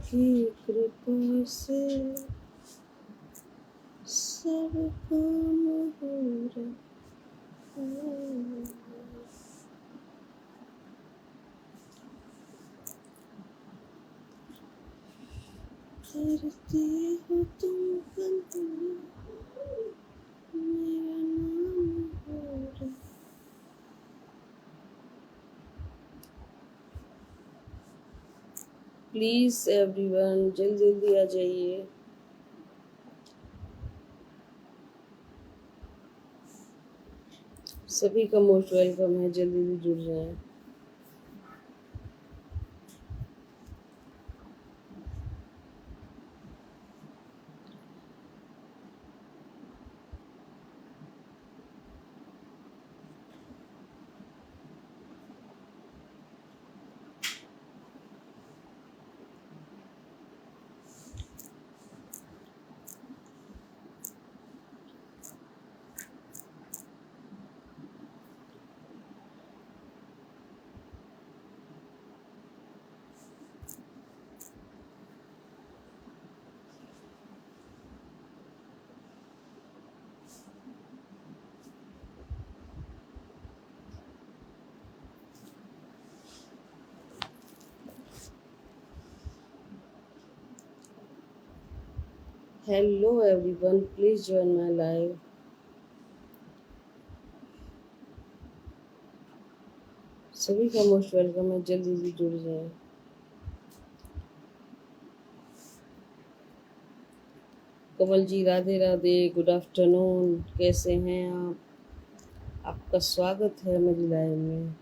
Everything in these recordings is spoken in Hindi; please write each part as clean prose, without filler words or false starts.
की कृपा से सब काम हो रहा है। करते हो तुम बंधन, मेरा नाम हो रहा। प्लीज एवरीवन जल्दी जल्दी आ जाइए। सभी का मोस्ट वेलकम है, जल्दी जल्दी जुड़ जाएं। Hello everyone, please join my live. सभी का मोस्ट वेलकम है, जल्दी जल्दी जुड़ जाएं। कमल जी राधे राधे, गुड आफ्टरनून, कैसे हैं आप? आपका स्वागत है मेरी लाइव में।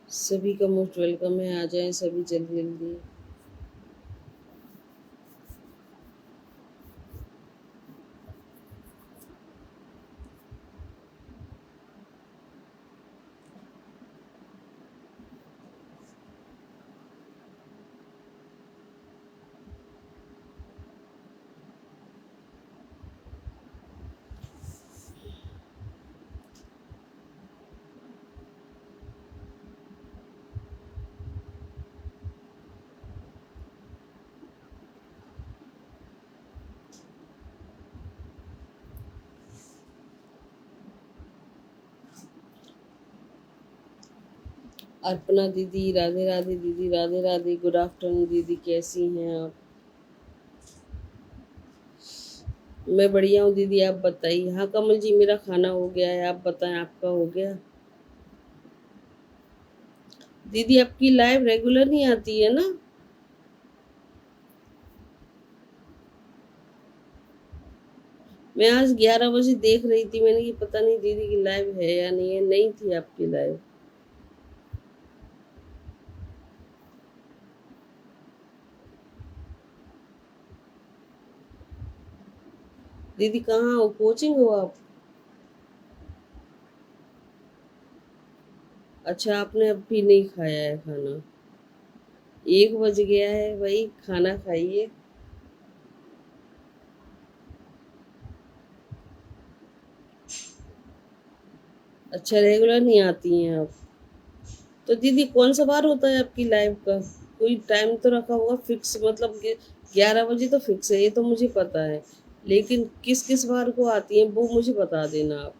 सभी का मोस्ट वेलकम है, आ जाएं सभी जल्दी जल्दी। अर्पणा दीदी राधे राधे, दीदी राधे राधे, गुड आफ्टरनून दीदी, कैसी हैं आप? मैं बढ़िया हूँ दीदी, आप बताइए। हाँ कमल जी, मेरा खाना हो गया है, आप बताएं आपका हो गया? दीदी आपकी लाइव रेगुलर नहीं आती है ना? मैं आज 11 बजे देख रही थी, मैंने कि पता नहीं दीदी की लाइव है या नहीं है, नहीं थी आपकी लाइव। दीदी कहाँ हो, कोचिंग हो आप? अच्छा, आपने अभी नहीं खाया है खाना? 1 बज गया है भाई, खाना खाइए। अच्छा, रेगुलर नहीं आती हैं आप? तो दीदी कौन सा बार होता है आपकी लाइव का? कोई टाइम तो रखा होगा फिक्स, मतलब कि 11 बजे तो फिक्स है, ये तो मुझे पता है, लेकिन किस किस बार को आती है वो मुझे बता देना आप।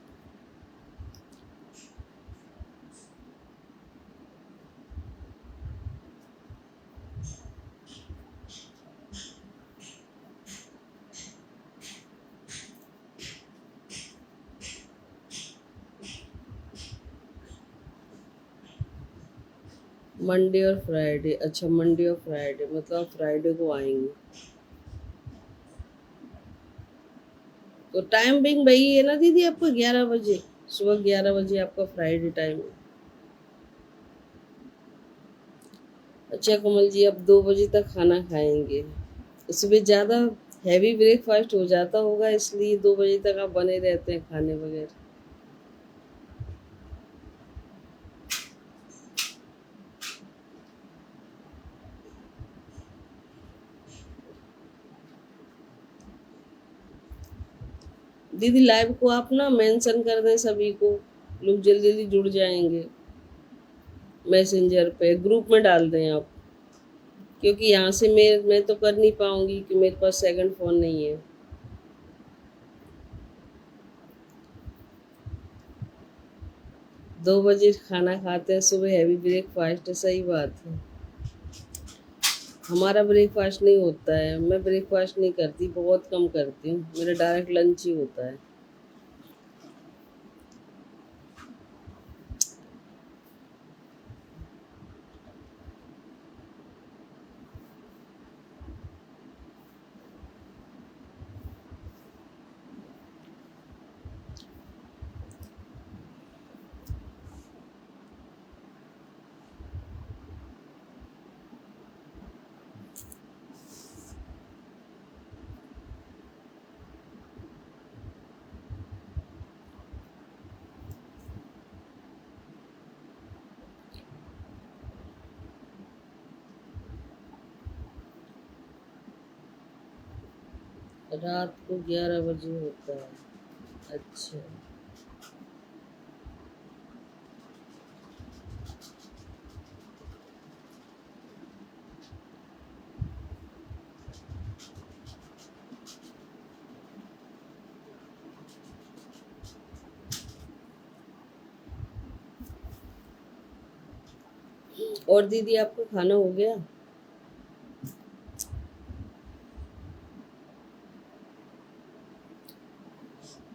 मंडे और फ्राइडे? अच्छा, मंडे और फ्राइडे, मतलब फ्राइडे को आएंगे। तो टाइम बिंग वही है ना दीदी आपका, 11 बजे, सुबह 11 बजे आपका फ्राइडे टाइम है। अच्छा कमल जी, अब 2 बजे तक खाना खाएंगे? सुबह ज़्यादा हैवी ब्रेकफास्ट हो जाता होगा, इसलिए 2 बजे तक आप बने रहते हैं खाने बगैर। दीदी लाइव को आप ना मेंशन कर दें, सभी को, लोग जल्दी जल्दी जुड़ जाएंगे। मैसेंजर पे ग्रुप में डाल दें आप, क्योंकि यहाँ से मैं तो कर नहीं पाऊंगी कि मेरे पास सेकंड फोन नहीं है। दो बजे खाना खाते हैं सुबह, हैवी ब्रेकफास्ट है, सही बात है। हमारा ब्रेकफास्ट नहीं होता है, मैं ब्रेकफास्ट नहीं करती, बहुत कम करती हूँ, मेरा डायरेक्ट लंच ही होता है। रात को 11 बजे होता है। अच्छा। और दीदी आपका खाना हो गया?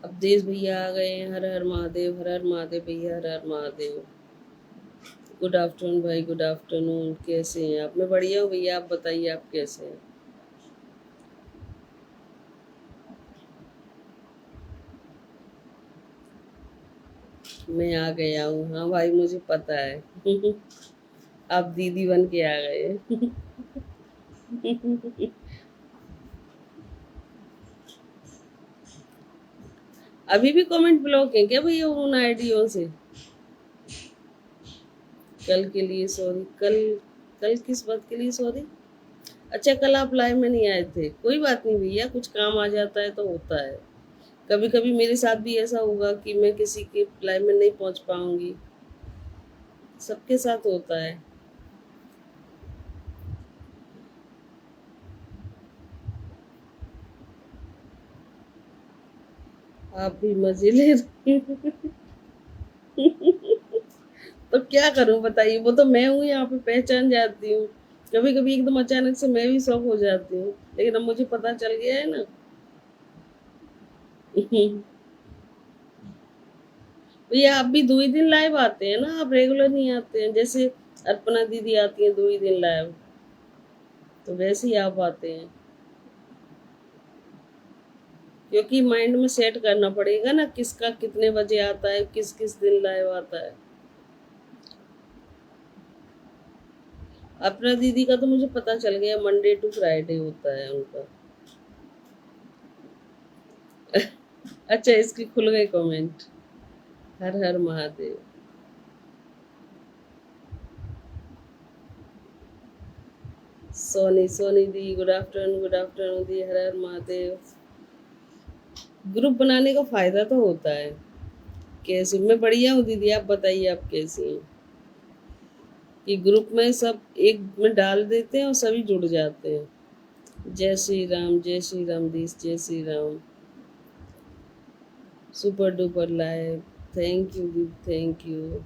अब देश भैया आ गए हैं, हर हर महादेव, हर हर महादेव भैया, हर हर महादेव। गुड आफ्टरनून भाई, गुड आफ्टरनून, कैसे हैं आप? मैं बढ़िया हूँ भैया, आप बताइए आप कैसे हैं? मैं आ गया हूँ, हाँ भाई मुझे पता है। आप दीदी बन के आ गए। अभी भी कमेंट ब्लॉक है क्या भैया उन आईडियों से? कल के लिए सॉरी, कल कल किस बात के लिए सॉरी? अच्छा, कल आप लाइव में नहीं आए थे, कोई बात नहीं भैया, कुछ काम आ जाता है तो होता है। कभी कभी मेरे साथ भी ऐसा होगा कि मैं किसी के लाइव में नहीं पहुंच पाऊंगी, सबके साथ होता है। आप भी मजे ले रहे हैं। तो क्या करूं बताइए, वो तो मैं हूँ, यहाँ पे पहचान जाती हूँ। कभी कभी एकदम अचानक से मैं भी शौक हो जाती हूँ, लेकिन अब मुझे पता चल गया है ना। भैया आप भी 2 ही दिन लाइव आते हैं ना, आप रेगुलर नहीं आते हैं, जैसे अर्पणा दीदी आती हैं 2 ही दिन लाइव, तो वैसे ही आप आते हैं। क्योंकि माइंड में सेट करना पड़ेगा ना, किसका कितने बजे आता है, किस किस दिन लाइव आता है। अपना दीदी का तो मुझे पता चल गया, मंडे टू फ्राइडे होता है उनका। अच्छा, इसकी खुल गई कमेंट, हर हर महादेव। सोनी सोनी दी, गुड आफ्टरनून, गुड आफ्टरनून दी, हर हर महादेव। ग्रुप बनाने का फायदा तो होता है। कैसे? मैं बढ़िया हूँ दीदी, आप बताइए आप कैसी हैं? कि ग्रुप में सब एक में डाल देते हैं और सभी जुड़ जाते हैं। जय श्री राम, जय श्री राम दी, जय Shri Ram. Super duper live, thank you दीदी, थैंक यू।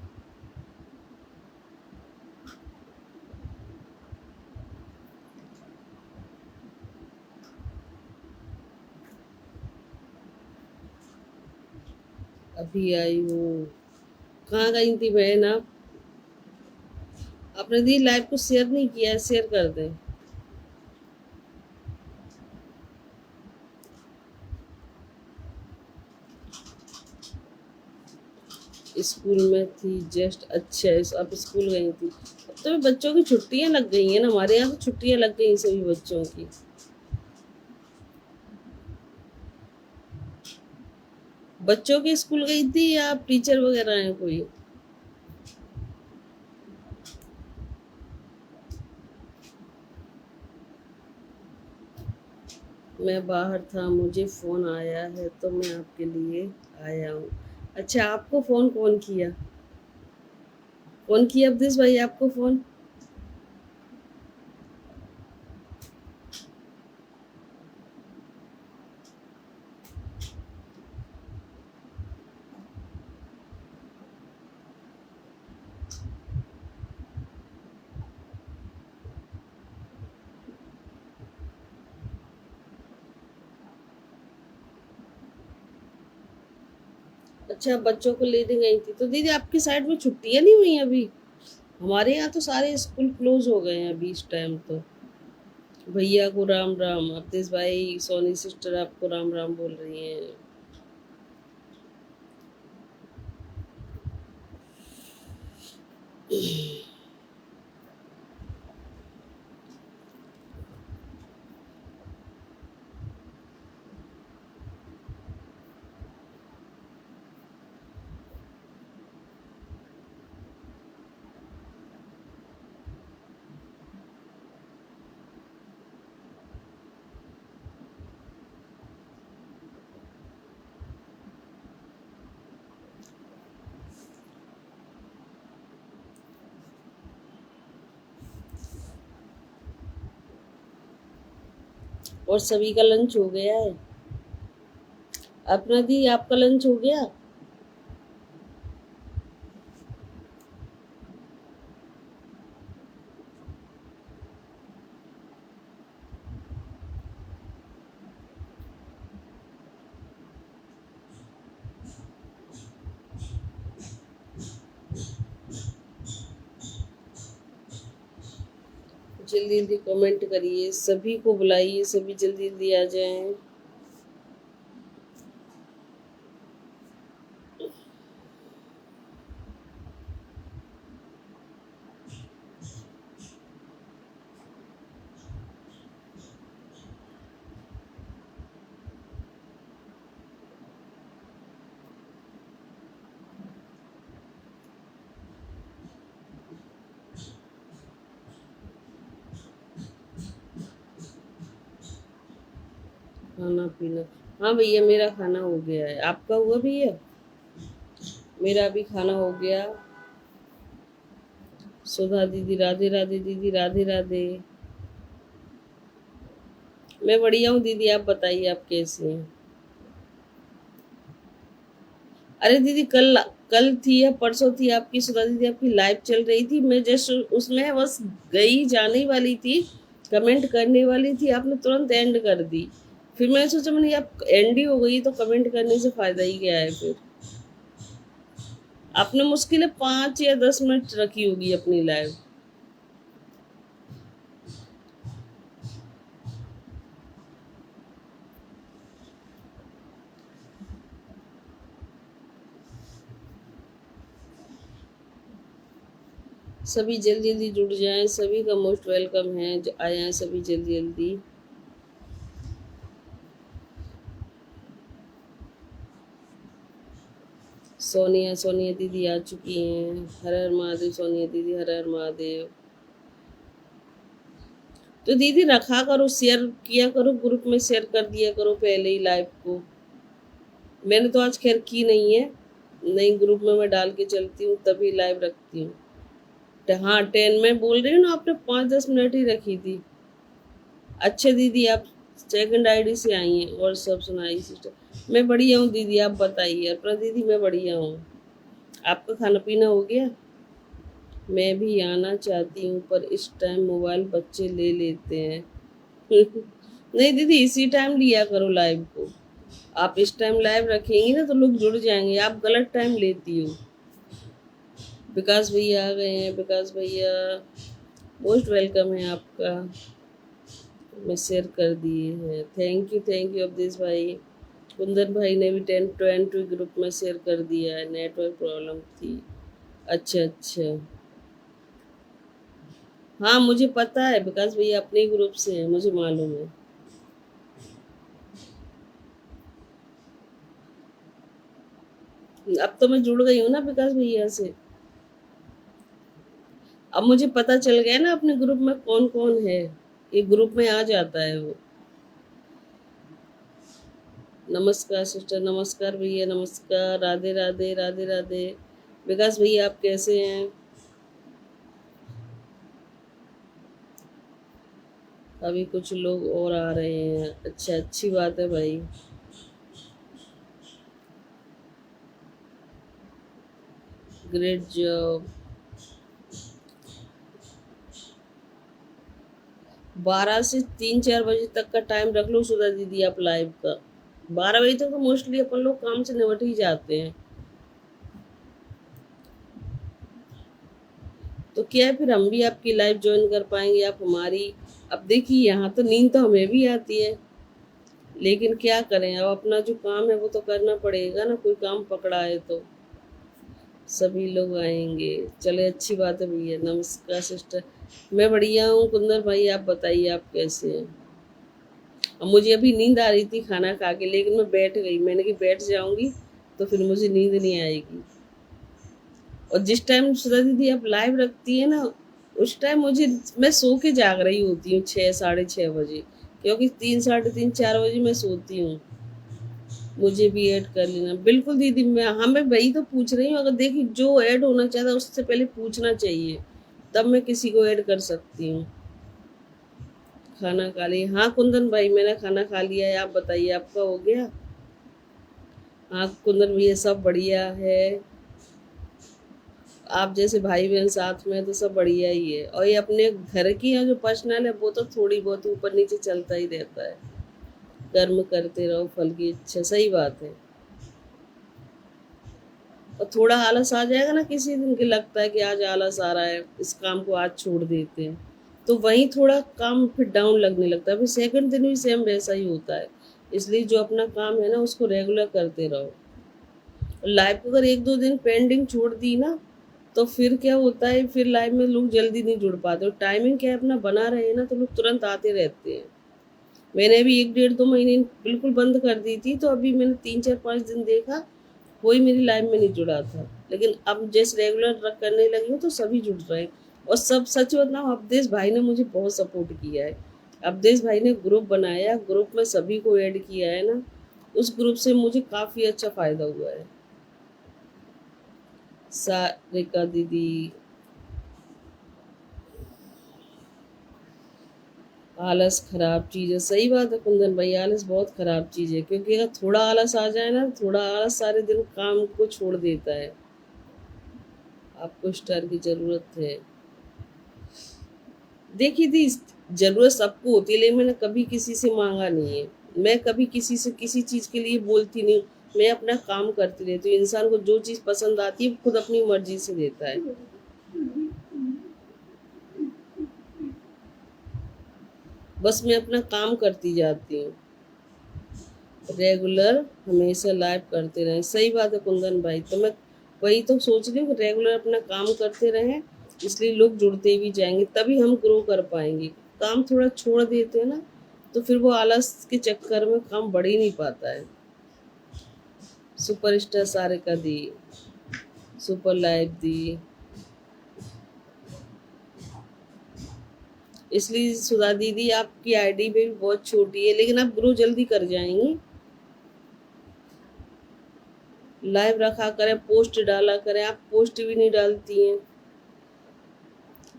अभी आई हूँ। कहाँ गई थी बहन आप? आपने दी लाइव को शेयर नहीं किया है, शेयर कर दें। स्कूल में थी जस्ट। अच्छा, अब स्कूल गई थी। अब तो बच्चों की छुट्टियां लग गई हैं ना, हमारे यहाँ तो छुट्टियां लग गई सभी बच्चों की। बच्चों के स्कूल गई थी या आप टीचर वगैरह हैं कोई? मैं बाहर था, मुझे फ़ोन आया है तो मैं आपके लिए आया हूँ। अच्छा, आपको फ़ोन कौन किया? कौन किया अब्देश भाई आपको फ़ोन? अच्छा, बच्चों को लेने गई थी। तो दीदी आपकी साइड में छुट्टियाँ नहीं हुई अभी? हमारे यहाँ तो सारे स्कूल क्लोज हो गए हैं अभी इस टाइम तो। भैया को राम राम, अब्देश भाई, सोनी सिस्टर आपको राम राम बोल रही हैं। और सभी का लंच हो गया है? अपना दी आपका लंच हो गया? जल्दी जल्दी कमेंट करिए, सभी को बुलाइए, सभी जल्दी जल्दी आ जाएं। खाना पीना, हाँ भैया मेरा खाना हो गया है। आपका हुआ भैया? मेरा भी खाना हो गया। सुधा दीदी राधे राधे, दीदी राधे राधे। मैं बढ़िया हूँ दीदी, आप बताइए आप कैसी हैं? अरे दीदी, कल कल थी या परसों थी आपकी, सुधा दीदी आपकी लाइव चल रही थी। मैं जस्ट उसमें बस गई, जाने वाली थी, कमेंट करने वाली थी, आपने तुरंत एंड कर दी। फिर मैंने सोचा, मैंने आप एंड ही हो गई तो कमेंट करने से फायदा ही क्या है फिर। आपने मुश्किल है 5 या 10 मिनट रखी होगी अपनी लाइव। सभी जल्दी जल्दी जुड़ जाएं, सभी का मोस्ट वेलकम है, जो आए हैं सभी जल्दी जल्दी। सोनिया सोनिया दीदी आ चुकी हैं। हर हर महादेव सोनिया दीदी, हर हर महादेव। तो दीदी रखा करो, शेयर किया करो, ग्रुप में शेयर कर दिया करो पहले ही लाइव को। मैंने तो आज खैर की नहीं है, नहीं ग्रुप में मैं डाल के चलती हूँ तभी लाइव रखती हूँ। हाँ 10 मैं बोल रही हूँ ना, आपने 5-10 मिनट ही रखी थी। अच्छा दीदी, आप सेकंड आईडी से आई हैं और सब सुनाई सिस्टर। मैं बढ़िया हूँ दीदी, आप बताइए अपना दीदी। मैं बढ़िया हूँ। आपका खाना पीना हो गया? मैं भी आना चाहती हूँ पर इस टाइम मोबाइल बच्चे ले लेते हैं। नहीं दीदी, इसी टाइम लिया करो लाइव को। आप इस टाइम लाइव रखेंगी ना तो लोग जुड़ जाएंगे, आप गलत टाइम लेती हो। विकास भैया आ गए हैं, विकास भैया मोस्ट वेलकम है आपका। मैं शेयर कर दिए हैं, थैंक यू अवधेश भाई। कुंदन भाई ने भी 10-20 ग्रुप में शेयर कर दिया है, नेटवर्क प्रॉब्लम थी। अच्छा अच्छा, हाँ मुझे पता है, विकास भैया अपने ही ग्रुप से है, मुझे मालूम है। अब तो मैं जुड़ गई हूँ ना विकास भैया से। अब मुझे पता चल गया ना अपने ग्रुप में कौन कौन है, ये ग्रुप में आ जाता है वो। नमस्कार सिस्टर, नमस्कार भैया, नमस्कार, राधे राधे, राधे राधे। विकास भैया आप कैसे हैं? अभी कुछ लोग और आ रहे हैं, अच्छा, अच्छी बात है भाई। Great job. 12 से 3-4 बजे तक का टाइम रख लो सुधा दीदी आप लाइव का। 12 बजे तक तो मोस्टली अपन लोग काम से निपट ही जाते हैं। तो क्या है, फिर हम भी आपकी लाइव ज्वाइन कर पाएंगे, आप हमारी। अब देखिए यहाँ तो नींद तो हमें भी आती है, लेकिन क्या करें, अब अपना जो काम है वो तो करना पड़ेगा ना, कोई काम पकड़ा है तो। सभी लोग आएंगे, चले, अच्छी बात है भैया। नमस्कार सिस्टर, मैं बढ़िया हूँ। कुंदन भाई आप बताइए आप कैसे हैं? अब मुझे अभी नींद आ रही थी खाना खा के, लेकिन मैं बैठ गई, मैंने कि बैठ जाऊंगी तो फिर मुझे नींद नहीं आएगी। और जिस टाइम सुधा दीदी आप लाइव रखती है ना, उस टाइम मुझे, मैं सो के जाग रही होती हूँ 6-6:30 बजे, क्योंकि 3-3:30-4 बजे मैं सोती हूँ। मुझे भी ऐड कर लेना बिल्कुल दीदी। मैं वही तो पूछ रही हूँ, अगर देखी जो ऐड होना चाहता है उससे पहले पूछना चाहिए, तब मैं किसी को ऐड कर सकती हूँ। खाना खा लिया? हाँ कुंदन भाई मैंने खाना खा लिया है, आप बताइए आपका हो गया? हाँ कुंदन भैया सब बढ़िया है। आप जैसे भाई बहन साथ में तो सब बढ़िया ही है। और ये अपने घर की है जो पर्सनल है वो तो थोड़ी बहुत ऊपर नीचे चलता ही रहता है। कर्म करते रहो फल की इच्छा, सही बात है। और थोड़ा आलस आ जाएगा ना किसी दिन के, लगता है कि आज आलस आ रहा है, इस काम को आज छोड़ देते हैं, तो वहीं थोड़ा काम फिर डाउन लगने लगता है। फिर सेकंड दिन भी सेम वैसा ही होता है। इसलिए जो अपना काम है ना उसको रेगुलर करते रहो। लाइफ को अगर 1-2 दिन पेंडिंग छोड़ दी ना, तो फिर क्या होता है, फिर लाइफ में लोग जल्दी नहीं जुड़ पाते। और टाइमिंग क्या है, अपना बना रहे हैं ना तो लोग तुरंत आते रहते हैं। मैंने भी 1-1.5-2 महीने बिल्कुल बंद कर दी थी, तो अभी मैंने 3-4-5 दिन देखा कोई मेरी लाइफ में नहीं जुड़ा था। लेकिन अब जैसे रेगुलर करने लगी हूँ तो सभी जुड़ रहे हैं। और सब सच बताऊँ, अवधेश भाई ने मुझे बहुत सपोर्ट किया है। अवधेश भाई ने ग्रुप बनाया, ग्रुप में सभी को ऐड किया है ना, उस ग्रुप से मुझे काफ़ी अच्छा फ़ायदा हुआ है। सारिका दीदी, आलस खराब चीज़ है, सही बात है कुंदन भाई, आलस बहुत खराब चीज़ है। क्योंकि अगर थोड़ा आलस आ जाए ना, थोड़ा आलस सारे दिन काम को छोड़ देता है। आपको स्टार की ज़रूरत है। देखिए दी, ज़रूरत सबको होती है, लेकिन मैंने कभी किसी से मांगा नहीं है। मैं कभी किसी से किसी चीज़ के लिए बोलती नहीं हूँ। मैं अपना काम करती रहती हूँ। इंसान को जो चीज़ पसंद आती है खुद अपनी मर्जी से देता है। बस मैं अपना काम करती जाती हूँ। रेगुलर हमेशा लाइव करते रहें, सही बात है कुंदन भाई। तो मैं वही तो सोच रही हूँ कि रेगुलर अपना काम करते रहें, इसलिए लोग जुड़ते भी जाएंगे, तभी हम ग्रो कर पाएंगे। काम थोड़ा छोड़ देते हैं ना, तो फिर वो आलस के चक्कर में काम बढ़ ही नहीं पाता है। सुपरस्टार सारिका दी, सुपर लाइव दी। इसलिए सुधा दीदी आपकी आईडी भी बहुत छोटी है, लेकिन आप ग्रो जल्दी कर जाएंगी। लाइव रखा करें, पोस्ट डाला करें, आप पोस्ट भी नहीं डालती हैं।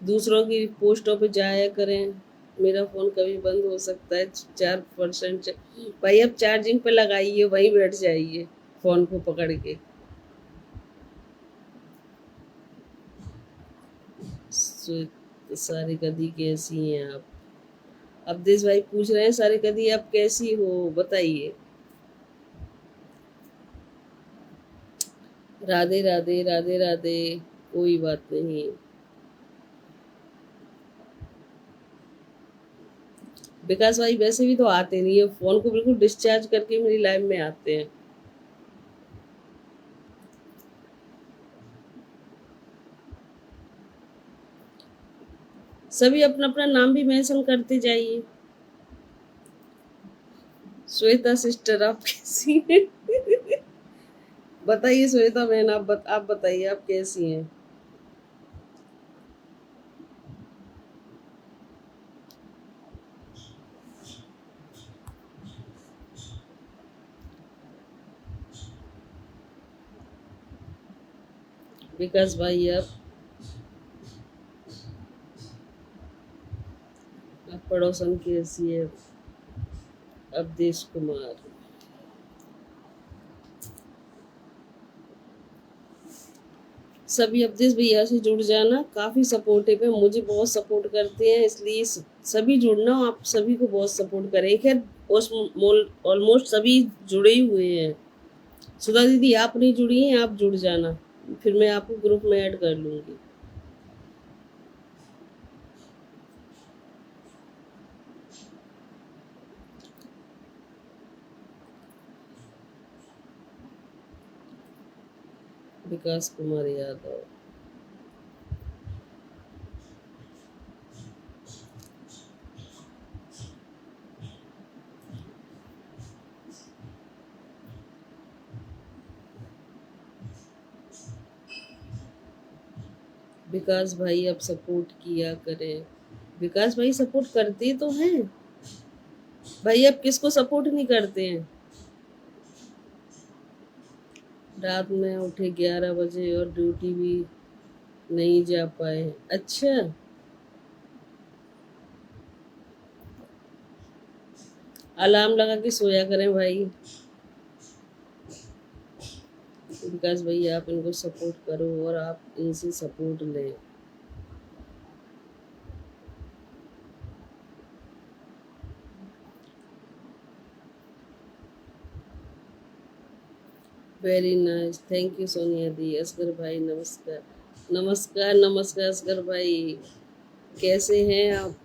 दूसरों की पोस्टों पे जाया करें। मेरा फ़ोन कभी बंद हो सकता है, 4%। भाई अब चार्जिंग पे लगाइए, वहीं बैठ जाइए फ़ोन को पकड़ के। सारी कदी कैसी हैं आप? अवधेश भाई पूछ रहे हैं सारी कदी आप कैसी हो, बताइए। राधे राधे, राधे राधे। कोई बात नहीं। विकास भाई वैसे भी तो आते नहीं है, फ़ोन को बिल्कुल डिस्चार्ज करके मेरी लाइफ में आते हैं। सभी अपना अपना नाम भी मेंशन करते जाइए। श्वेता सिस्टर आप कैसी हैं? बताइए श्वेता बहन, आप बताइए, आप कैसी हैं? विकास भाई, आप पड़ोसन कैसी है? अवधेश कुमार, सभी अवधेश भैया से जुड़ जाना, काफ़ी सपोर्टिव है, मुझे बहुत सपोर्ट करते हैं, इसलिए सभी जुड़ना, आप सभी को बहुत सपोर्ट करें। खैर ऑलमोस्ट सभी जुड़े ही हुए हैं। सुधा दीदी आप नहीं जुड़ी हैं, आप जुड़ जाना, फिर मैं आपको ग्रुप में ऐड कर लूँगी। विकास कुमार यादव, विकास भाई अब सपोर्ट किया करें। विकास भाई सपोर्ट करते तो हैं भाई, अब किसको सपोर्ट नहीं करते हैं। रात में उठे 11 बजे और ड्यूटी भी नहीं जा पाए। अच्छा, अलार्म लगा के सोया करें भाई। विकास भाई आप इनको सपोर्ट करो और आप इनसे सपोर्ट लें। Very nice, thank you Sonia di. Asgar भाई नमस्कार। नमस्कार नमस्कार असगर भाई, कैसे हैं आप?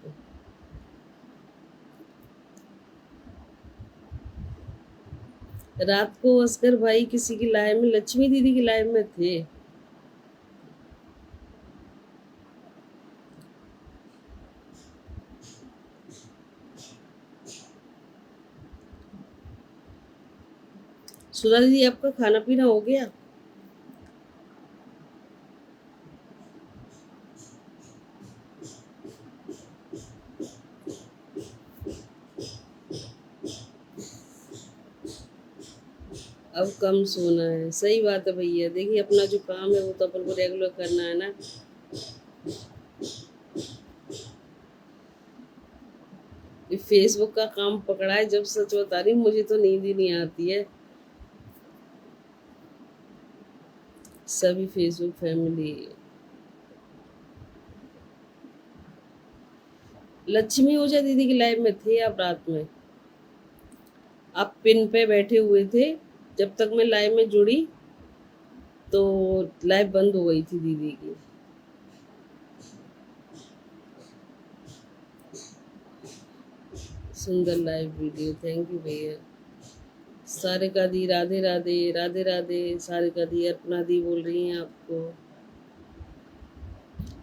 रात को असगर भाई किसी की लाइव में, लक्ष्मी दीदी की लाइव में थे। सुधा दीदी आपका खाना पीना हो गया? अब कम सोना है, सही बात है भैया। देखिए अपना जो काम है वो तो अपन को रेगुलर करना है ना। ये फेसबुक का काम पकड़ा है, जब सच बता रही हूँ मुझे तो नींद ही नहीं आती है। सभी फेसबुक फैमिली, लक्ष्मी ओझा दीदी की लाइव में थे आप रात में? आप पिन पे बैठे हुए थे, जब तक मैं लाइव में जुड़ी तो लाइव बंद हो गई थी दीदी की। सुंदर लाइव वीडियो, थैंक यू भैया। सारिका दी राधे राधे, राधे राधे। सारिका दी, अर्पणा दी बोल रही हैं आपको।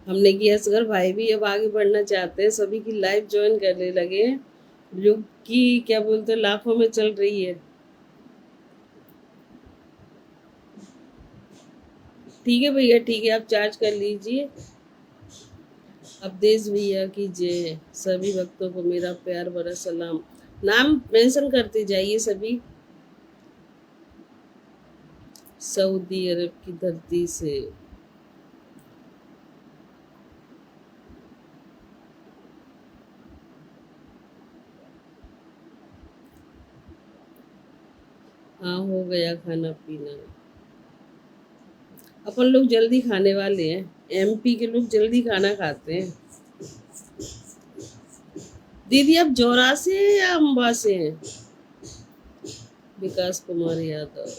हमने की असगर भाई भी अब आगे बढ़ना चाहते हैं, सभी की लाइव ज्वाइन करने लगे हैं। युग की क्या बोलते हैं, लाखों में चल रही है। ठीक है भैया, ठीक है, आप चार्ज कर लीजिए। अवधेश भैया की जय। सभी भक्तों को मेरा प्यार भरा सलाम। नाम मेंशन करते जाइए सभी। सऊदी अरब की धरती से। हाँ हो गया खाना पीना। अपन लोग जल्दी खाने वाले हैं, एमपी के लोग जल्दी खाना खाते हैं। दीदी आप जौरा से हैं या अम्बा से हैं? विकास कुमार यादव,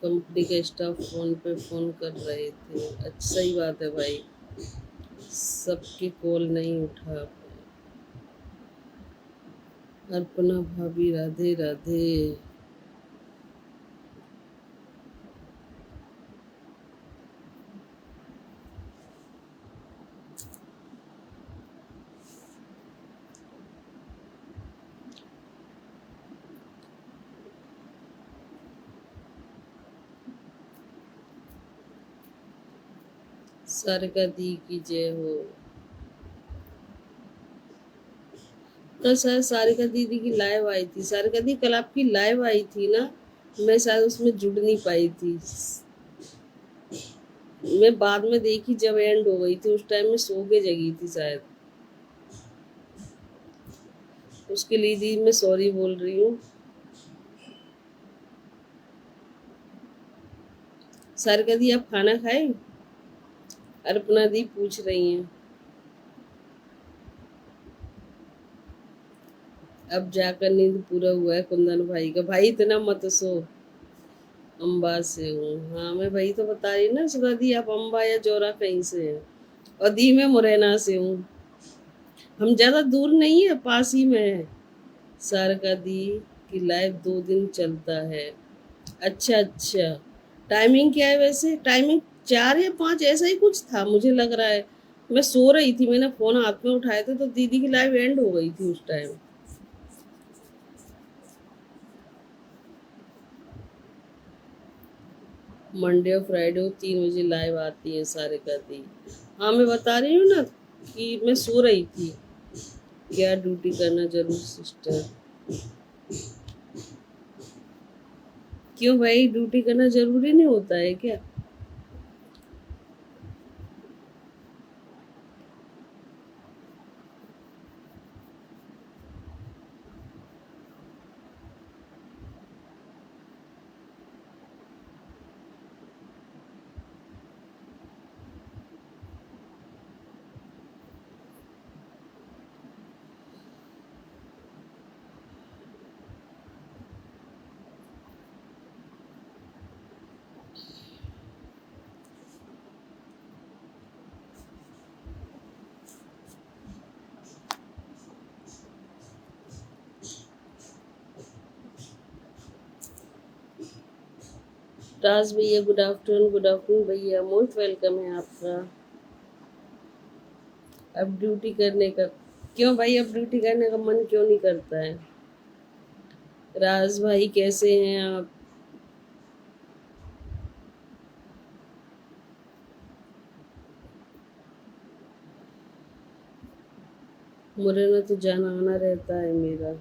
कंपनी का स्टाफ फोन पे फोन कर रहे थे। अच्छा, सही बात है भाई, सबकी कॉल नहीं उठा पाए। अर्पणा भाभी राधे राधे। सारिका दी की जय हो। कल शायद सारिका दीदी की लाइव आई थी। सारिका दी कल आपकी लाइव आई थी ना, मैं शायद उसमें जुड़ नहीं पाई थी। मैं बाद में देखी जब एंड हो गई थी, उस टाइम में सो के जगी थी शायद। उसके लिए दी मैं सॉरी बोल रही हूँ। सारिका दी आप खाना खाए? अर्पणा दी पूछ रही हैं। अब जाकर नींद पूरा हुआ है कुंदन भाई का। भाई इतना मत सो। अम्बा से हूँ। हाँ मैं वही तो बता रही ना सुधा दी, आप अम्बा या जोरा कहीं से हैं। और दी मैं मुरैना से हूँ। हम ज्यादा दूर नहीं है, पास ही में है। सारिका दी की लाइव 2 दिन चलता है। अच्छा अच्छा, टाइमिंग क्या है वैसे? टाइमिंग 4 या 5 ऐसा ही कुछ था मुझे लग रहा है। मैं सो रही थी, मैंने फोन हाथ में उठाए थे तो दीदी की लाइव एंड हो गई थी उस टाइम। मंडे और फ्राइडे को 3 बजे लाइव आती है सारिका दी। हाँ मैं बता रही हूँ ना कि मैं सो रही थी। क्या ड्यूटी करना जरूर सिस्टर? क्यों भाई, ड्यूटी करना जरूरी नहीं होता है क्या? राज भैया गुड आफ्टरनून। गुड आफ्टरनून भैया, मोस्ट वेलकम है आपका। अब ड्यूटी करने का क्यों भाई, अब ड्यूटी करने का मन क्यों नहीं करता है? राज भाई कैसे हैं आप? मुरैना तो जाना आना रहता है मेरा।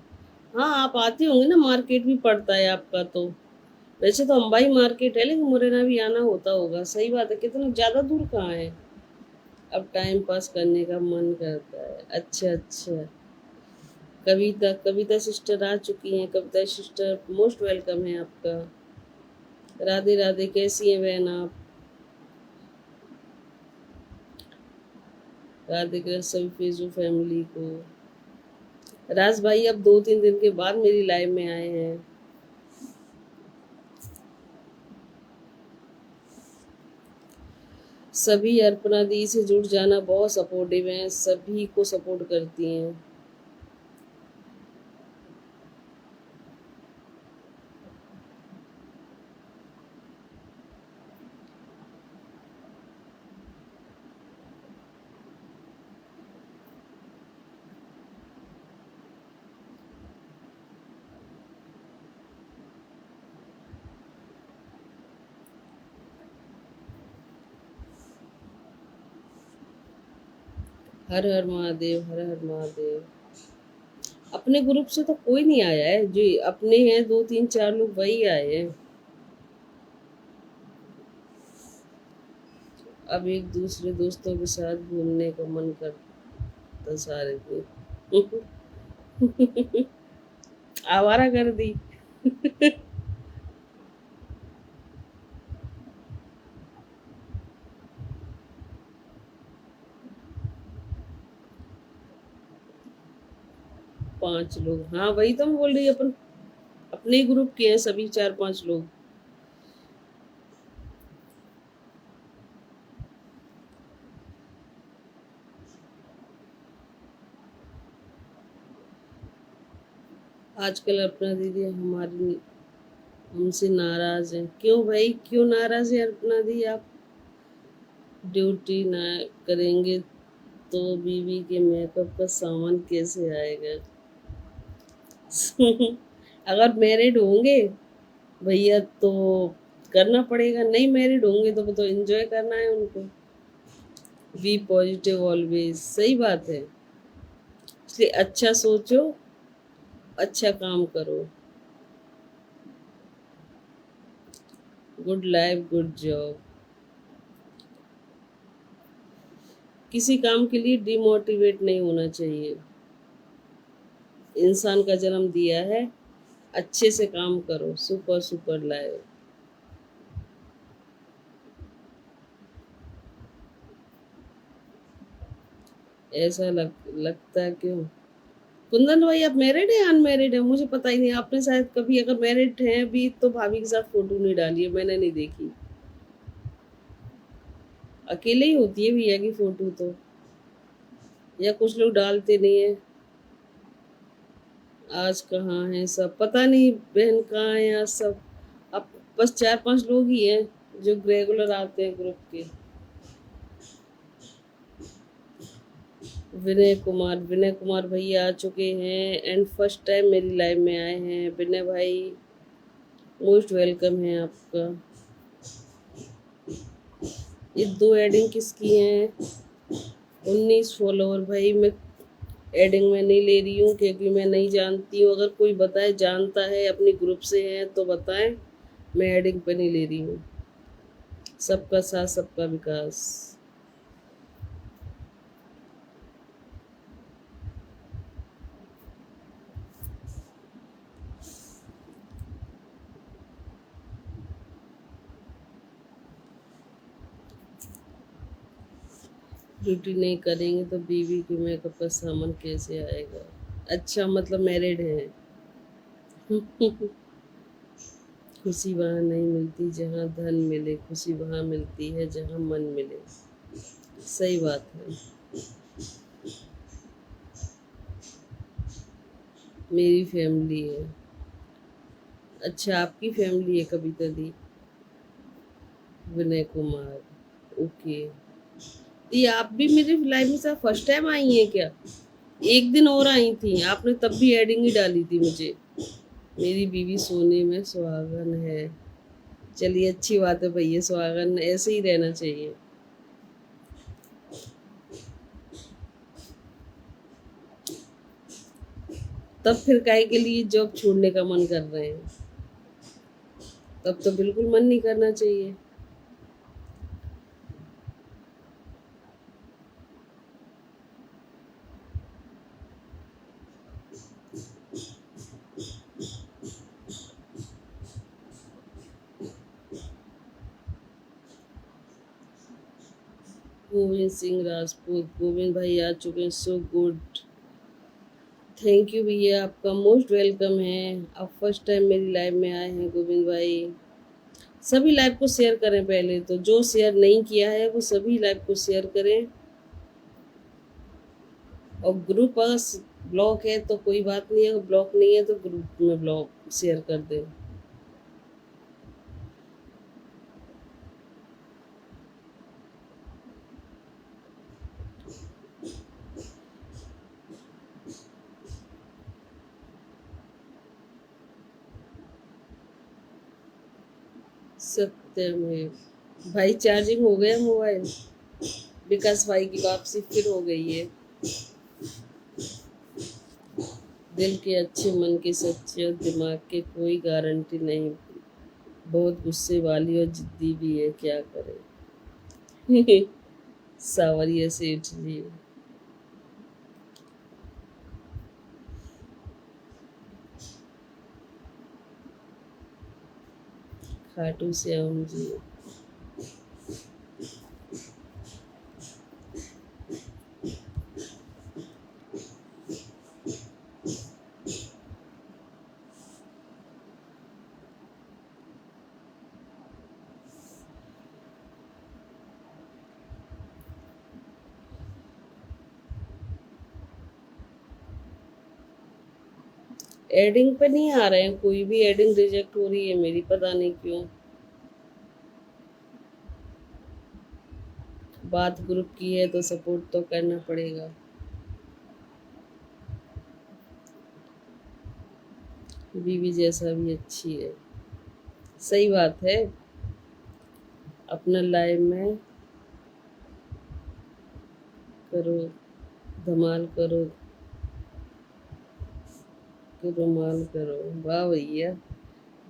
हाँ आप आते होंगे ना, मार्केट भी पड़ता है आपका तो। वैसे तो अंबाई मार्केट है, लेकिन मुरैना भी आना होता होगा। सही बात है, कितना ज्यादा दूर कहाँ है। अब टाइम पास करने का मन करता है। अच्छा अच्छा। कविता कविता सिस्टर आ चुकी हैं। कविता सिस्टर मोस्ट वेलकम है आपका। राधे राधे, कैसी हैं बहन आप? राधे कृष्ण सभी फेसबुक फैमिली को। राज भाई अब 2-3 दिन के बाद मेरी लाइव में आए हैं। सभी अर्पणा दी से जुड़ जाना, बहुत सपोर्टिव हैं, सभी को सपोर्ट करती हैं। हर हर महादेव, हर हर महादेव। अपने ग्रुप से तो कोई नहीं आया है, जो अपने हैं 2-3-4 लोग वही आए हैं। अब एक दूसरे दोस्तों के साथ घूमने का मन करता सारे को। आवारा कर दी। 5 लोग, हाँ वही तो मैं बोल रही, अपन अपने ग्रुप के हैं सभी 4-5 लोग। आजकल अपना दीदी हमारी हमसे नाराज है। क्यों भाई, क्यों नाराज है अपना दी आप? ड्यूटी ना करेंगे तो बीवी के मेकअप का सामान कैसे आएगा? अगर मैरिड होंगे भैया तो करना पड़ेगा, नहीं मैरिड होंगे तो एंजॉय करना है उनको। बी पॉजिटिव ऑलवेज, सही बात है। इसलिए अच्छा सोचो, अच्छा काम करो। Good life, good job. किसी काम के लिए डिमोटिवेट नहीं होना चाहिए। इंसान का जन्म दिया है, अच्छे से काम करो, सुपर सुपर लाइफ। ऐसा लगता है क्यों? कुंदन भाई, आप मैरिड है अनमैरिड है? मुझे पता ही नहीं। आपने शायद कभी, अगर मैरिड हैं भी तो भाभी के साथ फोटो नहीं डाली है, मैंने नहीं देखी। अकेले ही होती है भैया की फोटो तो, या कुछ लोग डालते नहीं है? आज कहाँ है सब, पता नहीं बहन कहाँ है आज सब। अब बस 4-5 लोग ही हैं जो रेगुलर आते हैं ग्रुप के। विनय कुमार भैया आ चुके हैं एंड फर्स्ट टाइम मेरी लाइव में आए हैं। विनय भाई, मोस्ट वेलकम है आपका। ये 2 एडिंग किसकी हैं? 19 फॉलोवर। भाई मैं एडिंग में नहीं ले रही हूँ क्योंकि मैं नहीं जानती हूँ। अगर कोई बताए जानता है, अपने ग्रुप से है तो बताएं। मैं एडिंग पे नहीं ले रही हूँ। सबका साथ सबका विकास। ड्यूटी नहीं करेंगे तो बीवी के मेकअप का सामान कैसे आएगा? अच्छा, मतलब मैरिड है। खुशी वहाँ नहीं मिलती जहाँ धन मिले, खुशी वहाँ मिलती है जहाँ मन मिले। सही बात है। मेरी फैमिली है। अच्छा, आपकी फैमिली है कविता दी। विनय कुमार, ओके। ये आप भी मेरी लाइफ में से फर्स्ट टाइम आई हैं क्या? एक दिन और आई थी, आपने तब भी एडिंग ही डाली थी मुझे। मेरी बीवी सोने में सुहागन है। चलिए, अच्छी बात है भैया, सुहागन ऐसे ही रहना चाहिए। तब फिर काहे के लिए जॉब छोड़ने का मन कर रहे हैं? तब तो बिल्कुल मन नहीं करना चाहिए। गोविंद सिंह राजपूत, गोविंद भाई आ चुके हैं, सो गुड। थैंक यू भैया, आपका मोस्ट वेलकम है। आप फर्स्ट टाइम मेरी लाइव में आए हैं गोविंद भाई। सभी लाइव को शेयर करें पहले तो, जो शेयर नहीं किया है वो सभी लाइव को शेयर करें। और ग्रुप अगर ब्लॉक है तो कोई बात नहीं है, अगर ब्लॉक नहीं है तो ग्रुप में ब्लॉक शेयर कर दें। सत्यम है भाई। चार्जिंग हो गया मोबाइल? विकास भाई की वापसी फिर हो गई है। दिल के अच्छे, मन के सच्चे और दिमाग के कोई गारंटी नहीं। बहुत गुस्से वाली और जिद्दी भी है, क्या करे। सावरिया सेठ जी। खाटू श्याम जी। एडिंग पे नहीं आ रहे हैं, कोई भी एडिंग रिजेक्ट हो रही है मेरी, पता नहीं क्यों। बात ग्रुप की है तो सपोर्ट तो करना पड़ेगा। बीवी जैसा भी अच्छी है, सही बात है। अपना लाइफ में करो, धमाल करो कि रुमाल करो। वाह भैया,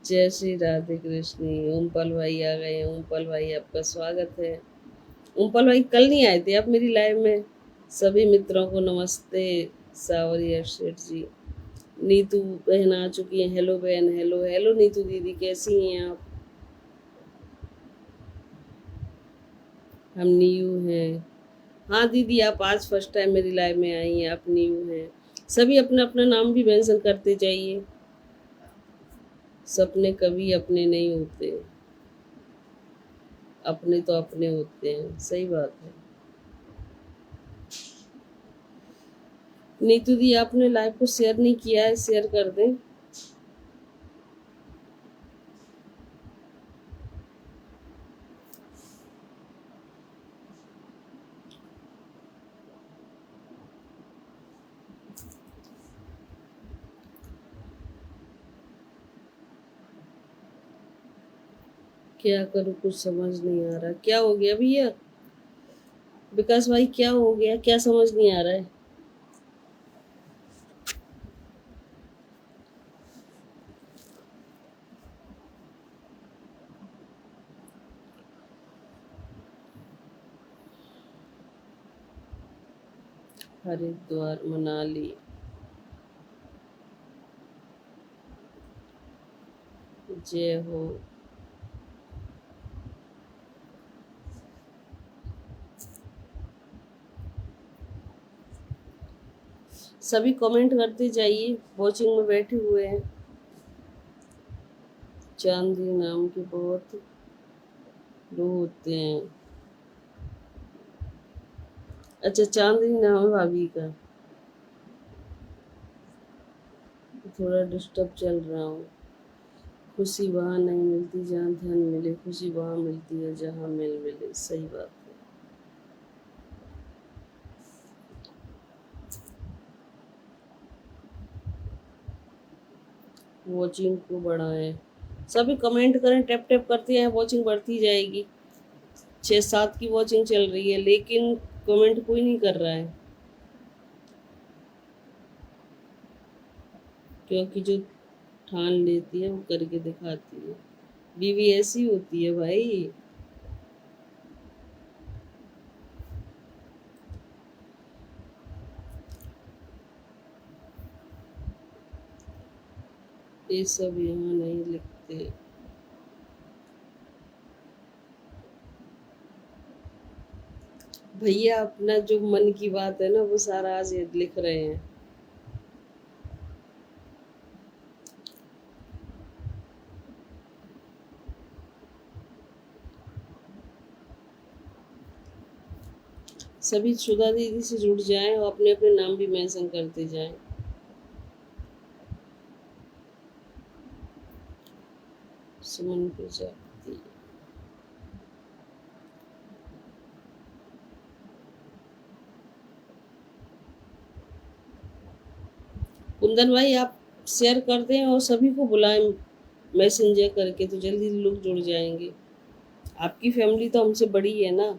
जय श्री राधे कृष्ण। ओमपाल भाई आ गए हैं। ओमपाल भाई आपका स्वागत है। ओमपाल भाई कल नहीं आए थे आप मेरी लाइव में। सभी मित्रों को नमस्ते। सावरिया शेठ जी, नीतू बहन आ चुकी है। हेलो बहन, हेलो हेलो नीतू दीदी, कैसी हैं आप? हम न्यू हैं। हाँ दीदी, आप आज फर्स्ट टाइम मेरी लाइव में आई हैं, आप न्यू हैं। सभी अपना अपना नाम भी मेंशन करते जाइए। सपने कभी अपने नहीं होते, अपने तो अपने होते हैं। सही बात है। नीतू दी, आपने लाइव को शेयर नहीं किया है, शेयर कर दें। क्या करूँ, कुछ समझ नहीं आ रहा। क्या हो गया भैया? विकास भाई क्या हो गया, क्या समझ नहीं आ रहा है? हरिद्वार, मनाली, जय हो। सभी कमेंट करते जाइए, वॉचिंग में बैठे हुए हैं। चांदी नाम के बहुत लोग होते हैं। अच्छा, चांदनी नाम है भाभी का। थोड़ा डिस्टर्ब चल रहा हूँ। खुशी वहाँ नहीं मिलती जहाँ धन मिले, खुशी वहाँ मिलती है जहाँ मिल मिले। सही बात है। वॉचिंग को बढ़ाएं, सभी कमेंट करें, टैप टैप करते हैं, वॉचिंग बढ़ती जाएगी। 6-7 की वॉचिंग चल रही है, लेकिन कमेंट कोई नहीं कर रहा है। क्योंकि जो ठान लेती है वो करके दिखाती है। बीवी ऐसी होती है भाई। ये सब यहाँ नहीं लिखते। भैया अपना जो मन की बात है ना, वो सारा आज ये लिख रहे हैं। सभी सुधा दीदी से जुड़ जाएं और अपने अपने नाम भी मेंशन करते जाएं। सुमन प्रजापति, कुंदन भाई आप शेयर कर दें और सभी को बुलाएं मैसेंजर करके, तो जल्दी लोग जुड़ जाएंगे। आपकी फैमिली तो हमसे बड़ी है ना।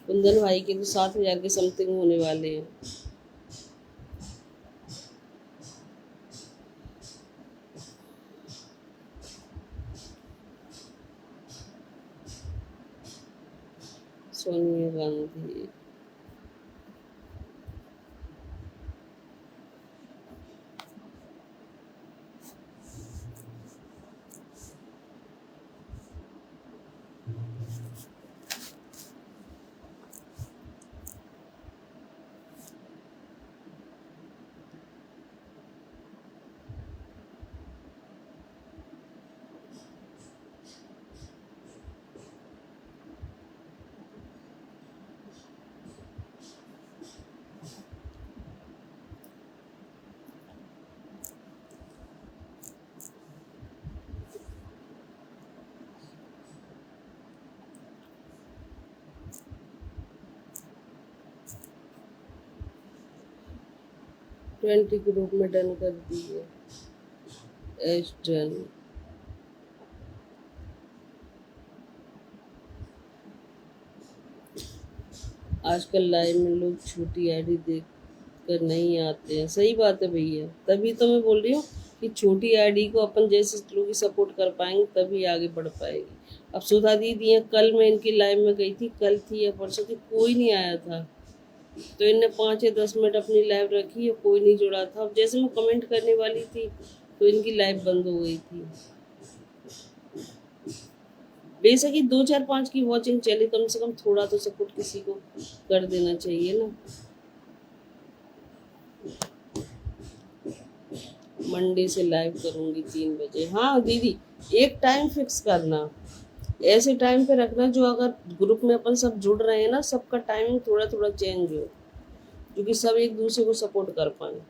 कुंदन भाई के तो 7,000 के समथिंग होने वाले हैं। सोनिया गांधी, ट्वेंटी ग्रुप में डन कर दिए। S done. आजकल लाइव में लोग छोटी आईडी देख कर नहीं आते हैं। सही बात है भैया, तभी तो मैं बोल रही हूँ कि छोटी आईडी को अपन जैसे लोग ही सपोर्ट कर पाएंगे तभी आगे बढ़ पाएगी। अब सुधा दीदी हैं, कल मैं इनकी लाइव में गई थी, कल थी या परसों थी, कोई नहीं आया था। तो इनने 5 या 10 मिनट अपनी लाइव रखी और कोई नहीं जुड़ा था। अब जैसे मैं कमेंट करने वाली थी तो इनकी लाइव बंद हो गई थी। बेशक ही 2 4 5 की वॉचिंग चले, कम से कम थोड़ा तो सपोर्ट किसी को कर देना चाहिए ना। मंडे से लाइव करूंगी 3 बजे। हाँ दीदी, एक टाइम फिक्स करना, ऐसे टाइम पे रखना जो अगर ग्रुप में अपन सब जुड़ रहे हैं ना, सबका टाइमिंग थोड़ा थोड़ा चेंज हो, क्योंकि सब एक दूसरे को सपोर्ट कर पाए।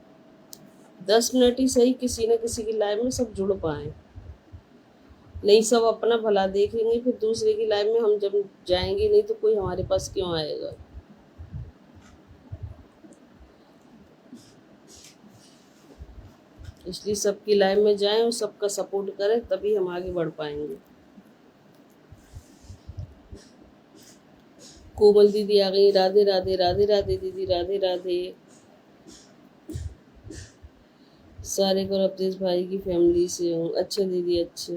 10 मिनट ही सही किसी न किसी की लाइव में सब जुड़ पाए, नहीं सब अपना भला देखेंगे, फिर दूसरे की लाइफ में हम जब जाएंगे नहीं तो कोई हमारे पास क्यों आएगा। इसलिए सबकी लाइफ में जाएं और सबका सपोर्ट करें, तभी हम आगे बढ़ पाएंगे। कोमल दीदी आ गई, राधे राधे, राधे राधे दीदी, राधे राधे। सारे को रफ्तेश भाई की फैमिली से हूँ। अच्छा दीदी, अच्छा।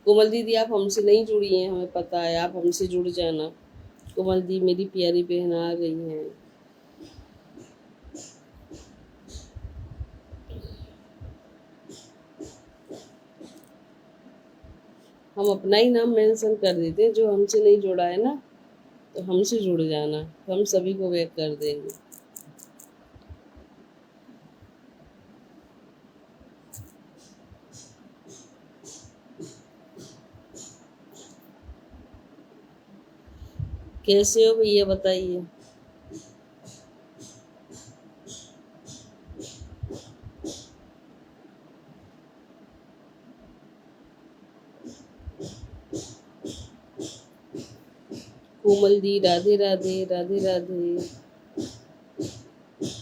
कोमल दीदी आप हमसे नहीं जुड़ी हैं, हमें पता है, आप हमसे जुड़ जाना। कोमल दी मेरी प्यारी बहन आ गई हैं। हम अपना ही नाम मेंशन कर देते हैं, जो हमसे नहीं जुड़ा है ना तो हमसे जुड़ जाना, हम सभी को बैक कर देंगे। कैसे हो भैया बताइए। कोमल दी राधे राधे, राधे राधे।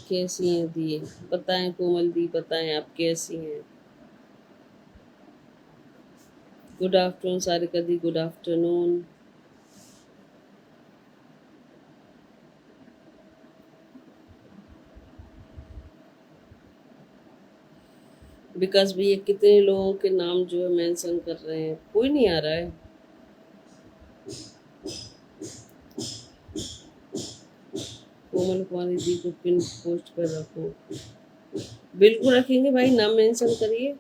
कैसी हैं दी, बताएं कोमल दी, बताएं आप कैसी हैं। गुड आफ्टरनून सारिका दी, गुड आफ्टरनून। विकास भैया कितने लोगों के नाम जो है मेंशन कर रहे हैं, कोई नहीं आ रहा है। कोमल कुमारी दी को पिन पोस्ट कर रखो, बिल्कुल रखेंगे भाई, नाम मेंशन करिए।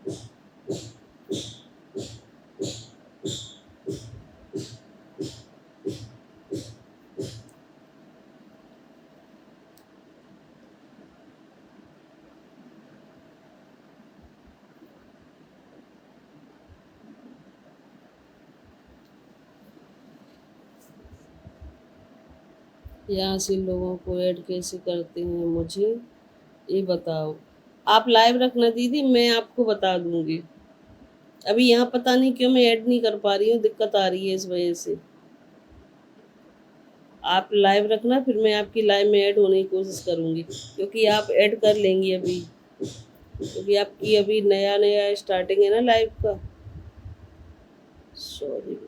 यहाँ से लोगों को ऐड कैसे करते हैं मुझे ये बताओ। आप लाइव रखना दीदी, मैं आपको बता दूंगी। अभी यहाँ पता नहीं क्यों मैं ऐड नहीं कर पा रही हूँ, दिक्कत आ रही है इस वजह से। आप लाइव रखना, फिर मैं आपकी लाइव में ऐड होने की कोशिश करूँगी, क्योंकि आप ऐड कर लेंगी अभी, क्योंकि आपकी अभी नया नया स्टार्टिंग है ना लाइव का। सॉरी।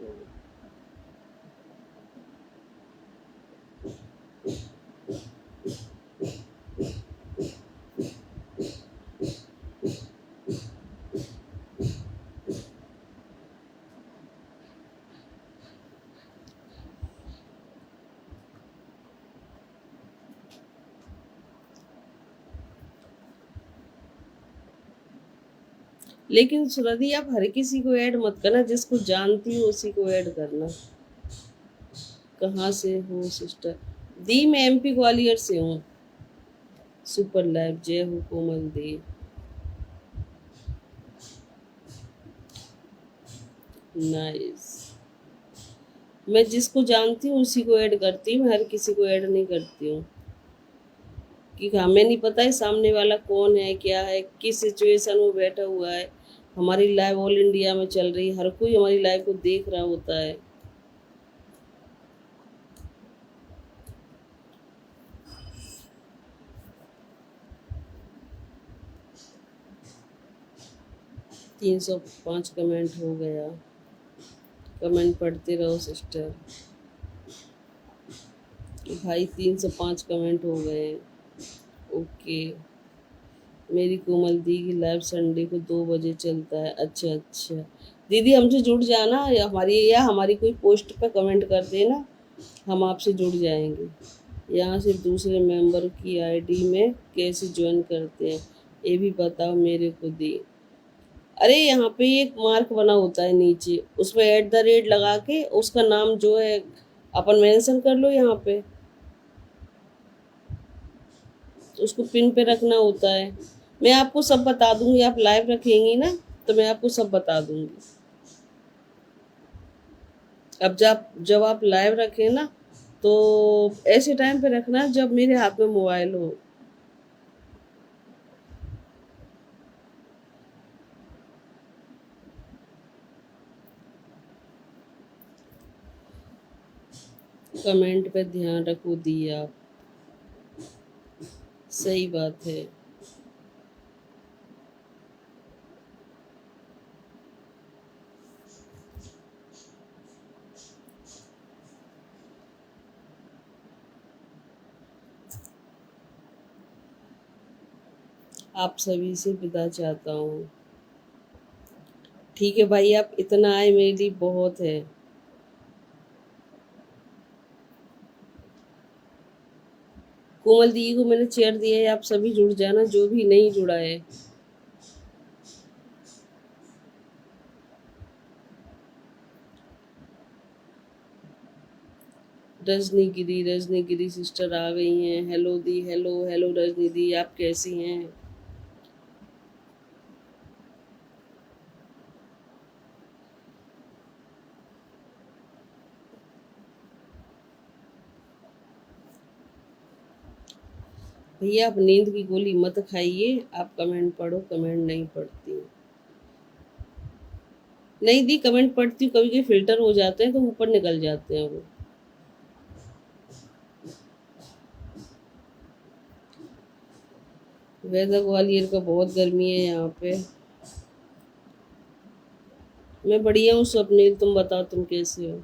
लेकिन सुरधि आप हर किसी को ऐड मत करना, जिसको जानती हो उसी को ऐड करना। कहाँ से हो सिस्टर दी, मैं एमपी ग्वालियर से हूँ। सुपर लाइव, जय हो कोमल दी। नाइस। मैं जिसको जानती हूँ उसी को ऐड करती हूँ, हर किसी को ऐड नहीं करती हूँ, क्योंकि हमें नहीं पता है सामने वाला कौन है, क्या है, किस सिचुएशन में बैठा हुआ है। हमारी लाइव ऑल इंडिया में चल रही है, हर कोई हमारी लाइव को देख रहा होता है। तीन 305 कमेंट हो गया, कमेंट पढ़ते रहो सिस्टर। भाई 305 कमेंट हो गए हैं। ओके। मेरी कोमल दी की लाइव संडे को 2 बजे चलता है। अच्छा अच्छा दीदी, हमसे जुड़ जाना, या हमारी कोई पोस्ट पे कमेंट कर देना, हम आपसे जुड़ जाएंगे। यहाँ से दूसरे मेंबर की आईडी में कैसे ज्वाइन करते हैं, ये भी बताओ मेरे को दी। अरे यहाँ पे एक मार्क बना होता है नीचे, उसमें @ लगा के उसका नाम जो है अपन मेंशन कर लो यहाँ पे, तो उसको पिन पे रखना होता है। मैं आपको सब बता दूंगी, आप लाइव रखेंगी ना तो मैं आपको सब बता दूंगी। अब जब जब आप लाइव रखें ना तो ऐसे टाइम पे रखना जब मेरे हाथ में मोबाइल हो। कमेंट पे ध्यान रखो दी आप, सही बात है। आप सभी से विदा चाहता हूँ। ठीक है भाई, आप इतना आए मेरे लिए बहुत है। कोमल दी को मैंने चेयर दिया है, आप सभी जुड़ जाना जो भी नहीं जुड़ा है। रजनी गिरी सिस्टर आ गई हैं। हेलो दी, हेलो हेलो रजनी दी, आप कैसी हैं? भैया आप नींद की गोली मत खाइए, आप कमेंट पढ़ो, कमेंट नहीं पढ़ती। नहीं दी, कमेंट पढ़ती हूँ, कभी कभी फिल्टर हो जाते हैं तो ऊपर निकल जाते हैं वो। वेदर ग्वालियर का बहुत गर्मी है यहाँ पे। मैं बढ़िया हूँ स्वप्निल, तुम बताओ तुम कैसे हो?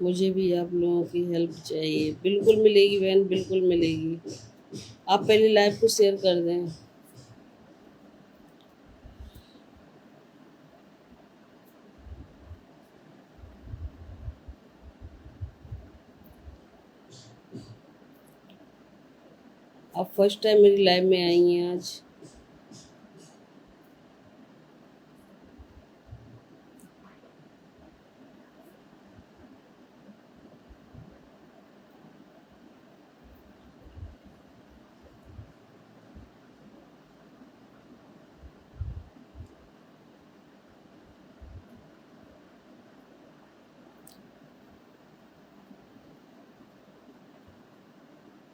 मुझे भी आप लोगों की हेल्प चाहिए। बिल्कुल मिलेगी बहन, बिल्कुल मिलेगी। आप पहले लाइव को शेयर कर दें। आप फर्स्ट टाइम मेरी लाइव में आई हैं आज।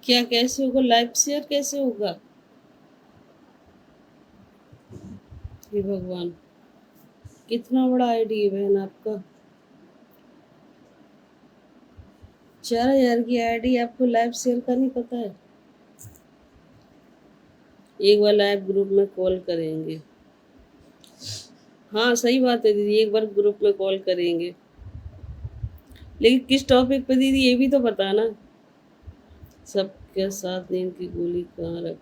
क्या कैसे होगा लाइव शेयर, कैसे होगा? हे भगवान, कितना बड़ा आईडी है बहन आपका। 4000 की आईडी, आपको लाइव शेयर का नहीं पता है? एक बार लाइव ग्रुप में कॉल करेंगे। हाँ सही बात है दीदी, एक बार ग्रुप में कॉल करेंगे, लेकिन किस टॉपिक पे दीदी ये भी तो बताना। सबके साथ नींद की गोली कहाँ रख।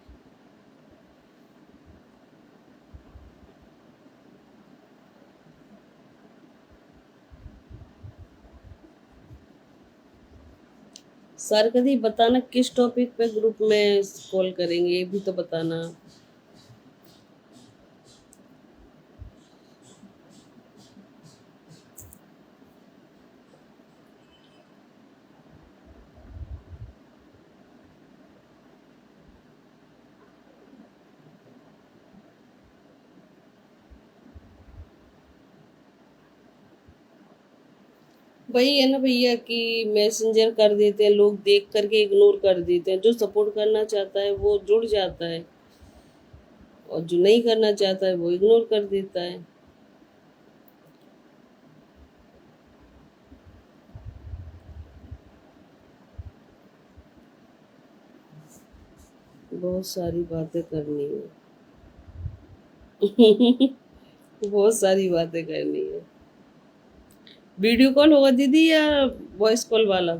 सर कभी बताना किस टॉपिक पे ग्रुप में कॉल करेंगे, ये भी तो बताना। वही है ना भैया कि मैसेंजर कर देते हैं लोग, देख करके इग्नोर कर देते हैं। जो सपोर्ट करना चाहता है वो जुड़ जाता है, और जो नहीं करना चाहता है वो इग्नोर कर देता है। बहुत सारी बातें करनी है। बहुत सारी बातें करनी है। वीडियो कॉल होगा दीदी या वॉइस कॉल वाला?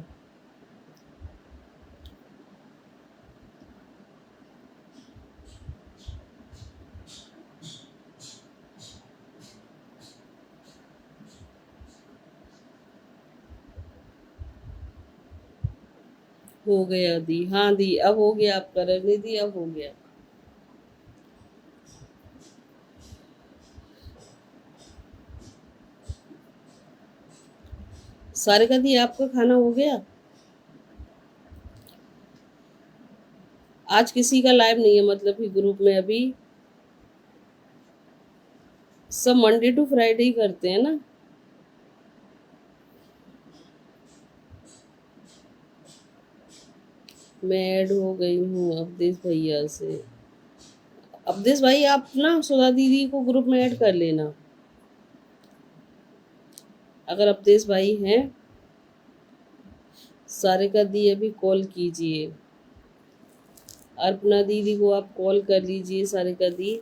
हो गया दी, हाँ दी, अब हो गया आपका रहने दी, अब हो गया। सारे का दी, आपका खाना हो गया? आज किसी का लाइव नहीं है, मतलब कि ग्रुप में अभी सब मंडे टू फ्राइडे ही करते हैं ना। मैं ऐड हो गई हूँ अवधेश भैया से। अवधेश भाई आप ना सुधा दीदी को ग्रुप में ऐड कर लेना। अगर अवधेश भाई हैं, सारे का दी अभी कॉल कीजिए। अर्पणा दीदी को आप कॉल कर लीजिए, सारे का दी।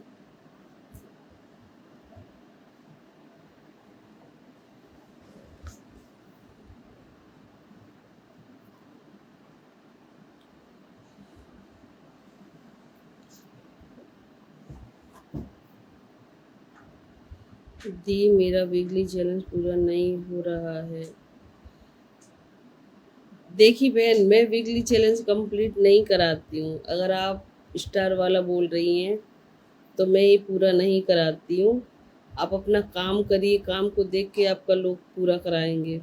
दी मेरा वीकली चैलेंज पूरा नहीं हो रहा है। देखिए बहन, मैं वीकली चैलेंज कंप्लीट नहीं कराती हूँ। अगर आप स्टार वाला बोल रही हैं तो मैं ये पूरा नहीं कराती हूँ। आप अपना काम करिए, काम को देख के आपका लोग पूरा कराएंगे।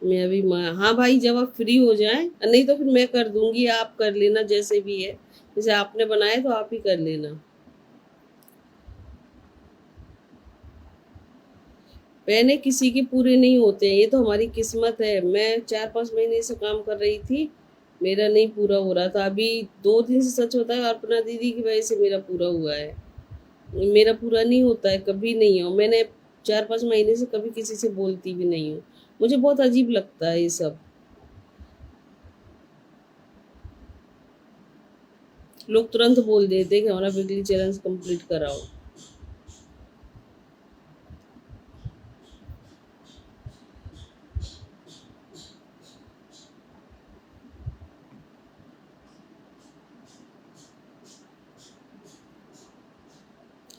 मैं अभी हाँ भाई, जब आप फ्री हो जाएं, नहीं तो फिर मैं कर दूंगी, आप कर लेना जैसे भी है। जैसे आपने बनाए तो आप ही कर लेना। पहले किसी के पूरे नहीं होते हैं, ये तो हमारी किस्मत है। मैं 4-5 महीने से काम कर रही थी, मेरा नहीं पूरा हो रहा था। अभी 2 दिन से सच होता है, अर्पणा दीदी की वजह से मेरा पूरा हुआ है। मेरा पूरा नहीं होता है, कभी नहीं हो। मैंने 4-5 महीने से कभी किसी से बोलती भी नहीं हूँ। मुझे बहुत अजीब लगता है ये सब। लोग तुरंत बोल देते हैं कि हमारा वीकली चैलेंज कंप्लीट कराओ।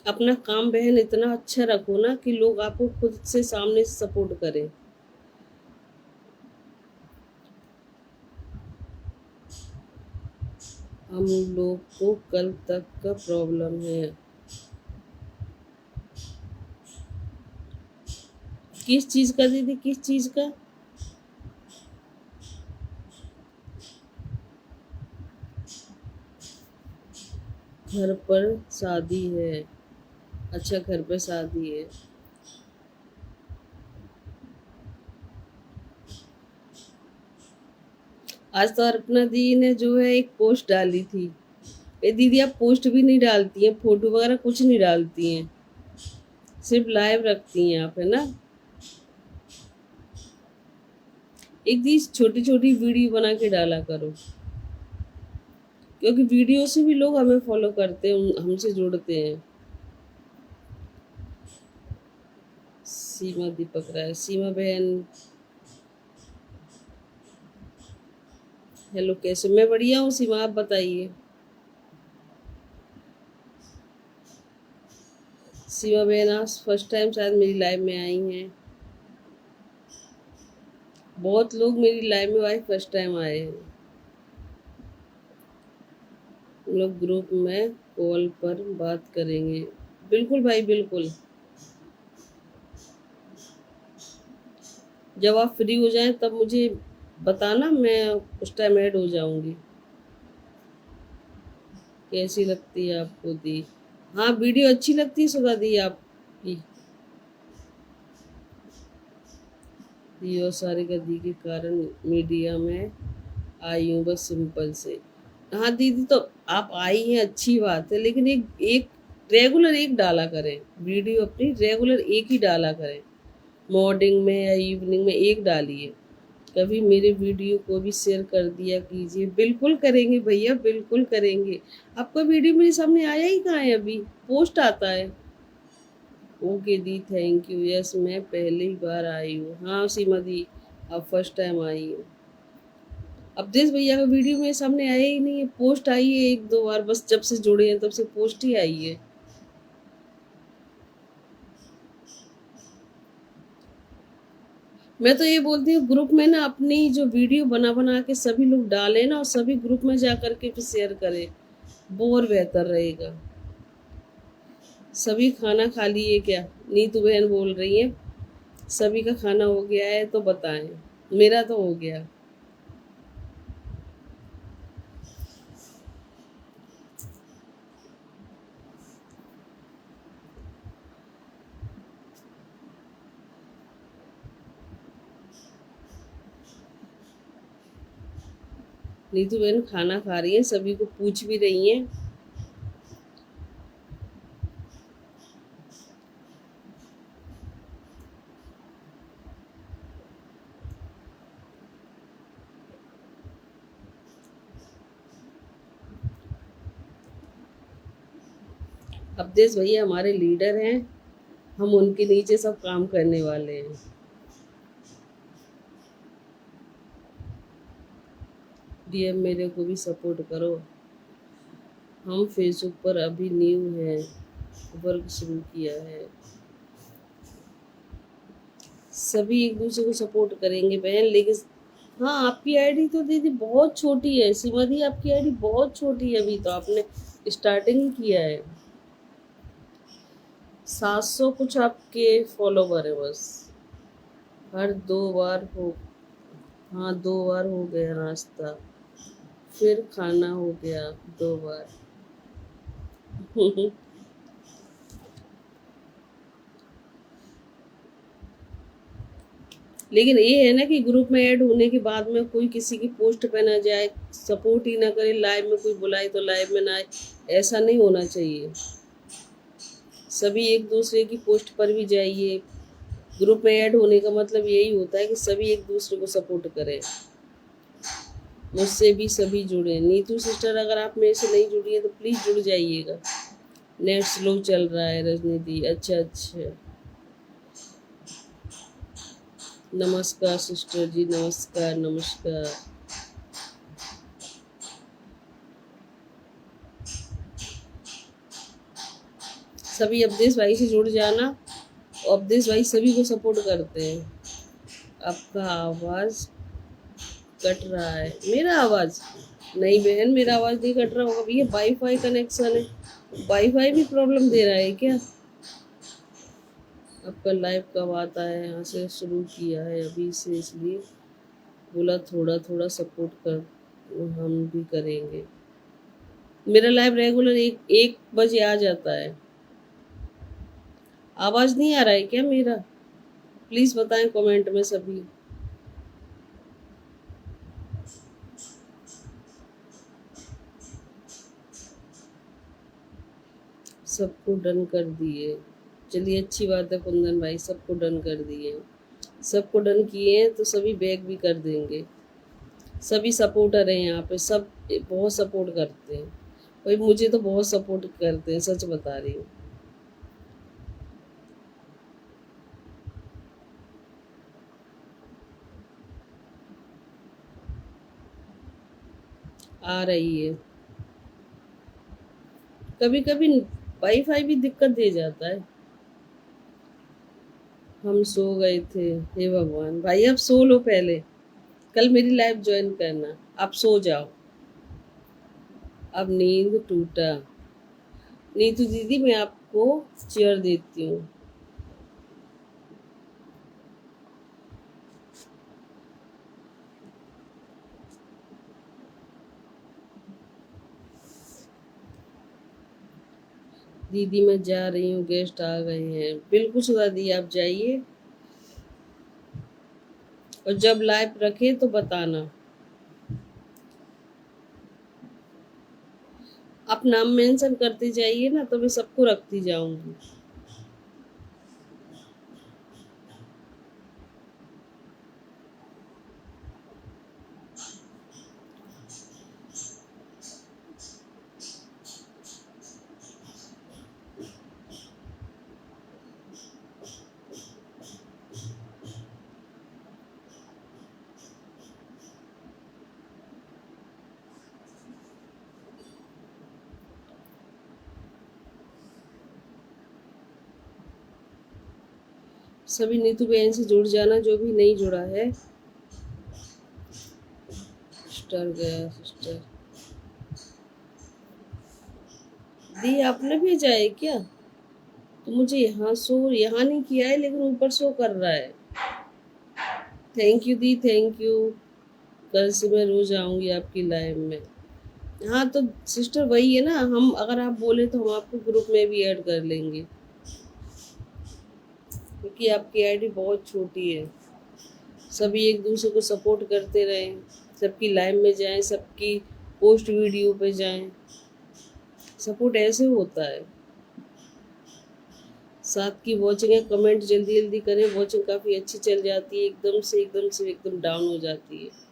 अपना काम बहन इतना अच्छा रखो ना कि लोग आपको खुद से सामने से सपोर्ट करें। हम लोग को कल तक का प्रॉब्लम है। किस चीज का दीदी, किस चीज का? घर पर शादी है। अच्छा, घर पर शादी है। आज तो अर्पणा दी ने जो है एक पोस्ट डाली थी। ए दीदी, आप पोस्ट भी नहीं डालती हैं, फोटो वगैरह कुछ नहीं डालती हैं, सिर्फ लाइव रखती हैं आप, है ना। एक दी छोटी छोटी वीडियो बना के डाला करो, क्योंकि वीडियो से भी लोग हमें फॉलो करते हैं, हमसे जुड़ते हैं। सीमा दीपक राय, सीमा बहन हेलो, कैसे? मैं बढ़िया हूँ सीमा, आप बताइए। सीमा बहन आज फर्स्ट टाइम शायद मेरी लाइव में आई हैं। बहुत लोग मेरी लाइव में आज फर्स्ट टाइम आए हैं। हम लोग ग्रुप में कॉल पर बात करेंगे। बिल्कुल भाई, बिल्कुल। जब आप फ्री हो जाएं तब मुझे बताना, मैं उस टाइम ऐड हो जाऊंगी। कैसी लगती है आपको दी? हाँ, वीडियो अच्छी लगती है सुधा दी आपकी। दी और सारे का दी के कारण मीडिया में आई हूँ, बस सिंपल से। हाँ दीदी, तो आप आई हैं अच्छी बात है, लेकिन एक एक रेगुलर एक डाला करें वीडियो, अपनी रेगुलर एक ही डाला करें। मॉर्निंग में या इवनिंग में एक डालिए, कभी मेरे वीडियो को भी शेयर कर दिया कीजिए। बिल्कुल करेंगे भैया, बिल्कुल करेंगे। आपका वीडियो मेरे सामने आया ही कहाँ है, अभी पोस्ट आता है। Okay the, thank you. Yes, मैं पहली बार आई हूँ। हाँ सीमा दी, आप फर्स्ट टाइम आई हो। अवधेश भैया का वीडियो मेरे सामने आया ही नहीं है। पोस्ट आई है एक दो बार बस, जब से जुड़े हैं तब से पोस्ट ही आई है। मैं तो ये बोलती हूँ ग्रुप में ना अपनी जो वीडियो बना बना के सभी लोग डालें ना, और सभी ग्रुप में जा करके फिर शेयर करें, वो और बेहतर रहेगा। सभी खाना खा लिए क्या? नीतू बहन बोल रही है सभी का खाना हो गया है तो बताएं। मेरा तो हो गया। नीतू बहन खाना खा रही है, सभी को पूछ भी रही हैं। अवधेश भैया हमारे लीडर हैं, हम उनके नीचे सब काम करने वाले हैं। डीएम मेरे को भी सपोर्ट करो, हम फेसबुक पर अभी न्यू है, वर्क शुरू किया है। सभी एक दूसरे को सपोर्ट करेंगे बहन, लेकिन हाँ आपकी आईडी तो दीदी बहुत छोटी है। सीमा दी आपकी आईडी बहुत छोटी है, अभी तो आपने स्टार्टिंग ही किया है। 700 कुछ आपके फॉलोवर है बस। हर 2 बार हो, हाँ 2 बार हो गया नाश्ता, फिर खाना हो गया 2 बार। लेकिन ये है ना कि ग्रुप में ऐड होने के बाद में कोई किसी की पोस्ट पे ना जाए, सपोर्ट ही ना करे, लाइव में कोई बुलाए तो लाइव में ना आए, ऐसा नहीं होना चाहिए। सभी एक दूसरे की पोस्ट पर भी जाइए। ग्रुप में ऐड होने का मतलब यही होता है कि सभी एक दूसरे को सपोर्ट करें। मुझसे भी सभी जुड़े। नीतू सिस्टर अगर आप मेरे से नहीं जुड़ी है तो प्लीज़ जुड़ जाइएगा। नेट स्लो चल रहा है राजनीति। अच्छा अच्छा, नमस्कार सिस्टर जी, नमस्कार नमस्कार। सभी अवधेश भाई से जुड़ जाना। अवधेश भाई सभी को सपोर्ट करते हैं। आपका आवाज़ कट रहा है। मेरा आवाज़ नहीं बहन, मेरा आवाज़ नहीं कट रहा होगा, ये वाईफाई कनेक्शन है। वाईफाई भी प्रॉब्लम दे रहा है क्या? आपका लाइव कब आता है? यहाँ से शुरू किया है अभी से, इसलिए बोला थोड़ा थोड़ा सपोर्ट कर, हम भी करेंगे। मेरा लाइव रेगुलर 1 बजे आ जाता है। आवाज़ नहीं आ रहा है क्या मेरा? प्लीज़ बताएं कमेंट में सभी। सबको डन कर दिए, चलिए अच्छी बात है कुंदन भाई, सबको डन कर दिए। सबको डन किए हैं तो सभी बैक भी कर देंगे। सभी सपोर्टर हैं यहाँ पे, सब बहुत सपोर्ट करते हैं भाई, मुझे तो बहुत सपोर्ट करते हैं, सच बता रही हूँ। आ रही है। कभी कभी वाईफाई भी दिक्कत दे जाता है। हम सो गए थे, हे भगवान। भाई अब सो लो पहले, कल मेरी लाइव ज्वाइन करना। आप सो जाओ, अब नींद टूटा। नीतू दीदी मैं आपको चेयर देती हूँ। दीदी मैं जा रही हूँ, गेस्ट आ गए हैं। बिल्कुल सुधा दी, आप जाइए, और जब लाइव रखे तो बताना। आप नाम मेंशन करते जाइए ना, तो मैं सबको रखती जाऊंगी। सभी नीतू बहन से जुड़ जाना जो भी नहीं जुड़ा है। सिस्टर गया सिस्टर दी आपने भेजा है क्या? तो मुझे यहाँ शो यहाँ नहीं किया है लेकिन ऊपर शो कर रहा है। Thank you the, thank you. कल से मैं रोज आऊंगी आपकी लाइव में। हाँ तो सिस्टर वही है ना, हम अगर आप बोले तो हम आपको ग्रुप में भी ऐड कर लेंगे, क्योंकि आपकी आईडी बहुत छोटी है। सभी एक दूसरे को सपोर्ट करते रहें, सबकी लाइव में जाएं, सबकी पोस्ट वीडियो पे जाएं। सपोर्ट ऐसे होता है। साथ की वॉचिंग है, कमेंट जल्दी जल्दी करें। वॉचिंग काफ़ी अच्छी चल जाती है, एकदम डाउन हो जाती है।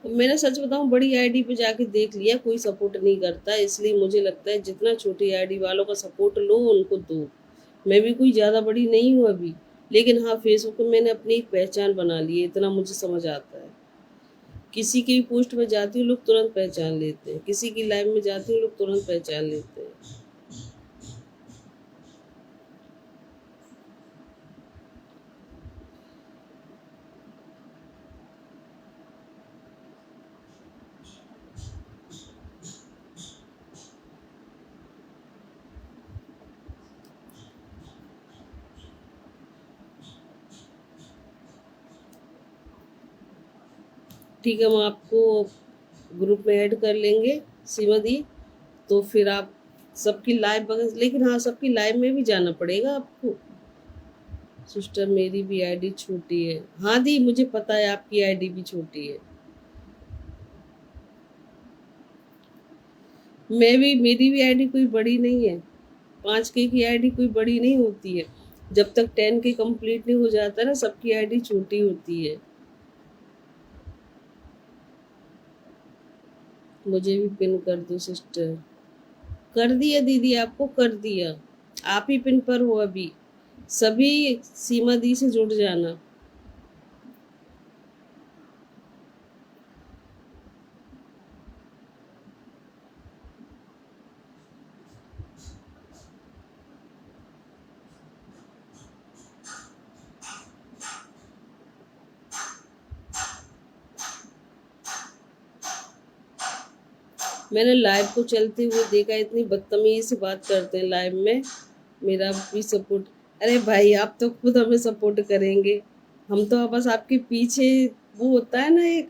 मैंने सच बताऊं, बड़ी आईडी पे जाके देख लिया, कोई सपोर्ट नहीं करता। इसलिए मुझे लगता है जितना छोटी आईडी वालों का सपोर्ट लो उनको दो। मैं भी कोई ज़्यादा बड़ी नहीं हूँ अभी, लेकिन हाँ फेसबुक पे मैंने अपनी एक पहचान बना ली है, इतना मुझे समझ आता है। किसी की पोस्ट में जाती हूँ लोग तुरंत पहचान लेते हैं, किसी की लाइव में जाती हूँ लोग तुरंत पहचान लेते हैं। ठीक है, हम आपको ग्रुप में ऐड कर लेंगे सीमा दी। तो फिर आप सबकी लाइव बगैर, लेकिन हाँ सबकी लाइव में भी जाना पड़ेगा आपको। सिस्टर मेरी भी आईडी छोटी है। हाँ दी मुझे पता है आपकी आईडी भी छोटी है। मेरी भी आईडी कोई बड़ी नहीं है। 5K की आईडी कोई बड़ी नहीं होती है। जब तक 10K कंप्लीट नहीं हो जाता ना, सबकी आईडी छोटी होती है। मुझे भी पिन कर दो सिस्टर। कर दिया दीदी, आपको कर दिया। आप ही पिन पर हो अभी। सभी सीमा दी से जुड़ जाना। मैंने लाइव को चलते हुए देखा, इतनी बदतमीजी से बात करते हैं लाइव में। मेरा भी सपोर्ट। अरे भाई आप तो खुद हमें सपोर्ट करेंगे, हम तो बस आपके पीछे। वो होता है ना एक,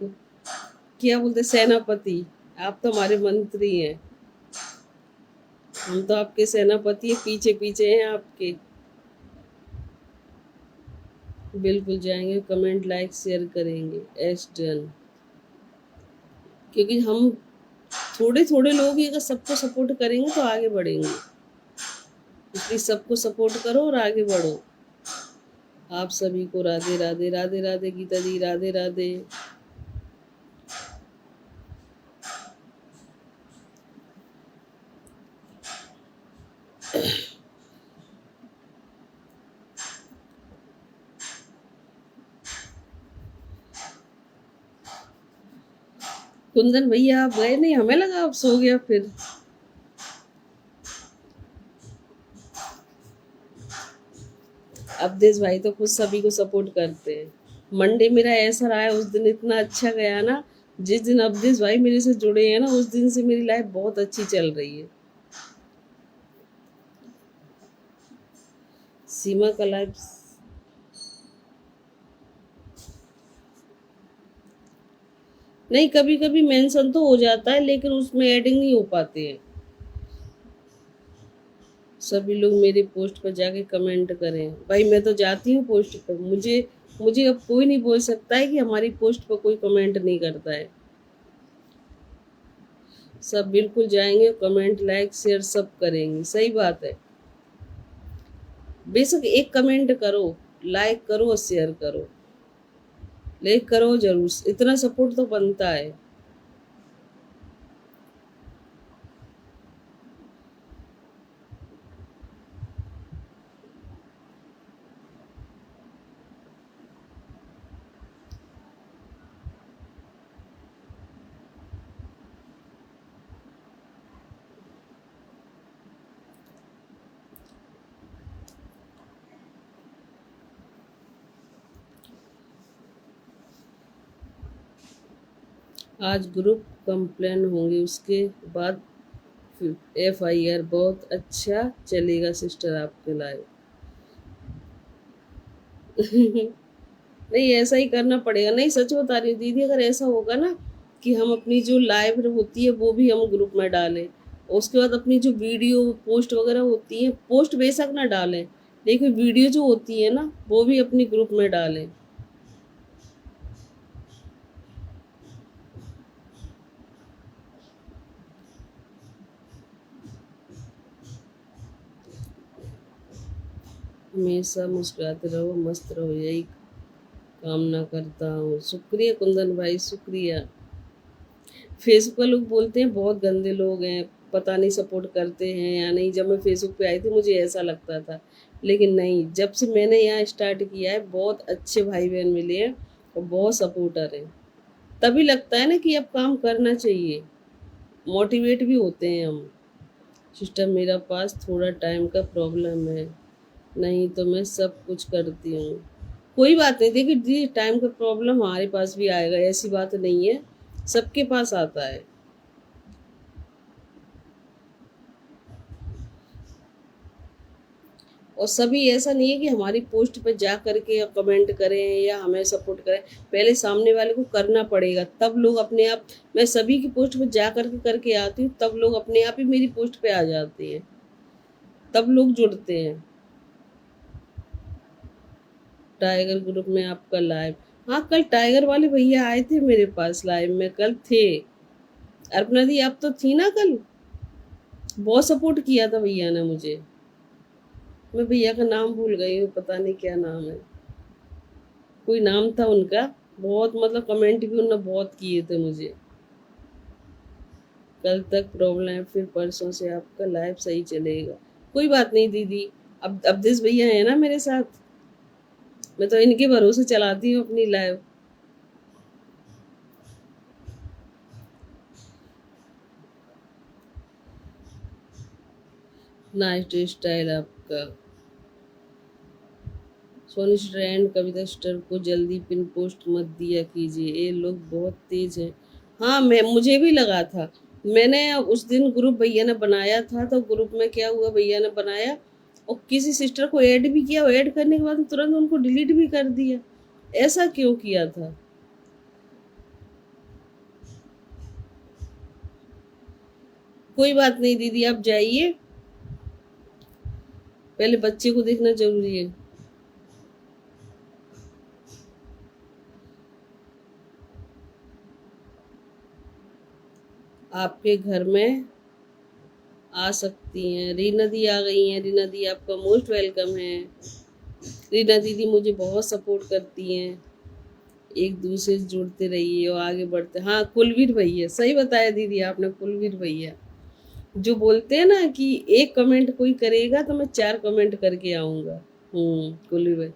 क्या बोलते हैं, सेनापति। आप तो हमारे मंत्री हैं, हम तो आपके सेनापति हैं, पीछे पीछे हैं आपके। बिल्कुल जाएंगे, कमेंट लाइक शेयर करेंगे। S done. क्योंकि हम थोड़े थोड़े लोग ही अगर सबको सपोर्ट करेंगे तो आगे बढ़ेंगे। इसलिए सबको सपोर्ट करो और आगे बढ़ो। आप सभी को राधे राधे। राधे राधे गीता दी, राधे राधे। कुंदन भैया आप गए नहीं, हमें लगा आप सो गया फिर। अवधेश भाई तो खुद सभी को सपोर्ट करते हैं। मंडे मेरा ऐसा रहा है, उस दिन इतना अच्छा गया ना। जिस दिन अवधेश भाई मेरे से जुड़े हैं ना, उस दिन से मेरी लाइफ बहुत अच्छी चल रही है। सीमा का लाइफ नहीं, कभी कभी मेंशन तो हो जाता है लेकिन उसमें एडिंग नहीं हो पाते हैं। सभी लोग मेरे पोस्ट पर जाके कमेंट करें। भाई मैं तो जाती हूँ पोस्ट पर, मुझे मुझे अब कोई नहीं बोल सकता है कि हमारी पोस्ट पर कोई कमेंट नहीं करता है। सब बिल्कुल जाएंगे, कमेंट लाइक शेयर सब करेंगे। सही बात है। बेशक एक कमेंट करो, लाइक करो और शेयर करो, लाइक करो जरूर, इतना सपोर्ट तो बनता है। आज ग्रुप कंप्लेन होंगे, उसके बाद FIR। बहुत अच्छा चलेगा सिस्टर आपके लाइव। नहीं, ऐसा ही करना पड़ेगा। नहीं, सच बता रही हूँ दीदी, अगर ऐसा होगा ना कि हम अपनी जो लाइव होती है वो भी हम ग्रुप में डालें, और उसके बाद अपनी जो वीडियो पोस्ट वगैरह होती है, पोस्ट बेशक ना डालें, लेकिन वीडियो जो होती है ना वो भी अपनी ग्रुप में डालें। हमेशा मुस्कुराते रहो, मस्त रहो, यही कामना करता हूँ। शुक्रिया कुंदन भाई, शुक्रिया। फेसबुक पर लोग बोलते हैं बहुत गंदे लोग हैं, पता नहीं सपोर्ट करते हैं या नहीं। जब मैं फेसबुक पे आई थी मुझे ऐसा लगता था, लेकिन नहीं, जब से मैंने यहाँ स्टार्ट किया है बहुत अच्छे भाई बहन मिले हैं और बहुत सपोर्टर हैं। तभी लगता है ना कि अब काम करना चाहिए, मोटिवेट भी होते हैं हम। सिस्टर मेरा पास थोड़ा टाइम का प्रॉब्लम है, नहीं तो मैं सब कुछ करती हूँ। कोई बात नहीं, देखिए जी, टाइम का प्रॉब्लम हमारे पास भी आएगा, ऐसी बात नहीं है, सबके पास आता है। और सभी ऐसा नहीं है कि हमारी पोस्ट पे जा करके या कमेंट करें या हमें सपोर्ट करें, पहले सामने वाले को करना पड़ेगा, तब लोग अपने आप। मैं सभी की पोस्ट पे जा करके करके आती हूँ, तब लोग अपने आप ही मेरी पोस्ट पे आ जाते हैं, तब लोग जुड़ते हैं। टाइगर ग्रुप में आपका लाइव, हाँ कल टाइगर वाले भैया आए थे मेरे पास लाइव में, कल थे। अर्पणा दी आप तो थी ना कल, बहुत सपोर्ट किया था भैया ने मुझे। मैं भैया का नाम भूल गई हूँ, पता नहीं क्या नाम है, कोई नाम था उनका। बहुत मतलब कमेंट भी उन्होंने बहुत किए थे मुझे। कल तक प्रॉब्लम है, फिर परसों से आपका लाइव सही चलेगा। कोई बात नहीं दीदी, अब अवधेश भैया है ना मेरे साथ, मैं तो इनके भरोसे चलाती हूँ अपनी लाइव। नाइस स्टाइल आपका। सोनी स्टैंड कविता स्टर को जल्दी पिन पोस्ट मत दिया कीजिए, ये लोग बहुत तेज हैं। हाँ, मुझे भी लगा था। मैंने उस दिन ग्रुप भैया ने बनाया था, तो ग्रुप में क्या हुआ, भैया ने बनाया और किसी सिस्टर को ऐड भी किया, और ऐड करने के बाद तुरंत उनको डिलीट भी कर दिया। ऐसा क्यों किया था? कोई बात नहीं दीदी, आप जाइए, पहले बच्चे को देखना जरूरी है। आपके घर में आ सकती हैं। रीना दी आ गई हैं। रीना दी आपका मोस्ट वेलकम है। रीना दीदी मुझे बहुत सपोर्ट करती हैं, एक दूसरे से जुड़ते रहिए और आगे बढ़ते। हाँ, कुलवीर भैया, सही बताया दीदी आपने, कुलवीर भैया जो बोलते हैं ना कि एक कमेंट कोई करेगा तो मैं 4 कमेंट करके आऊँगा। कुलवीर भाई।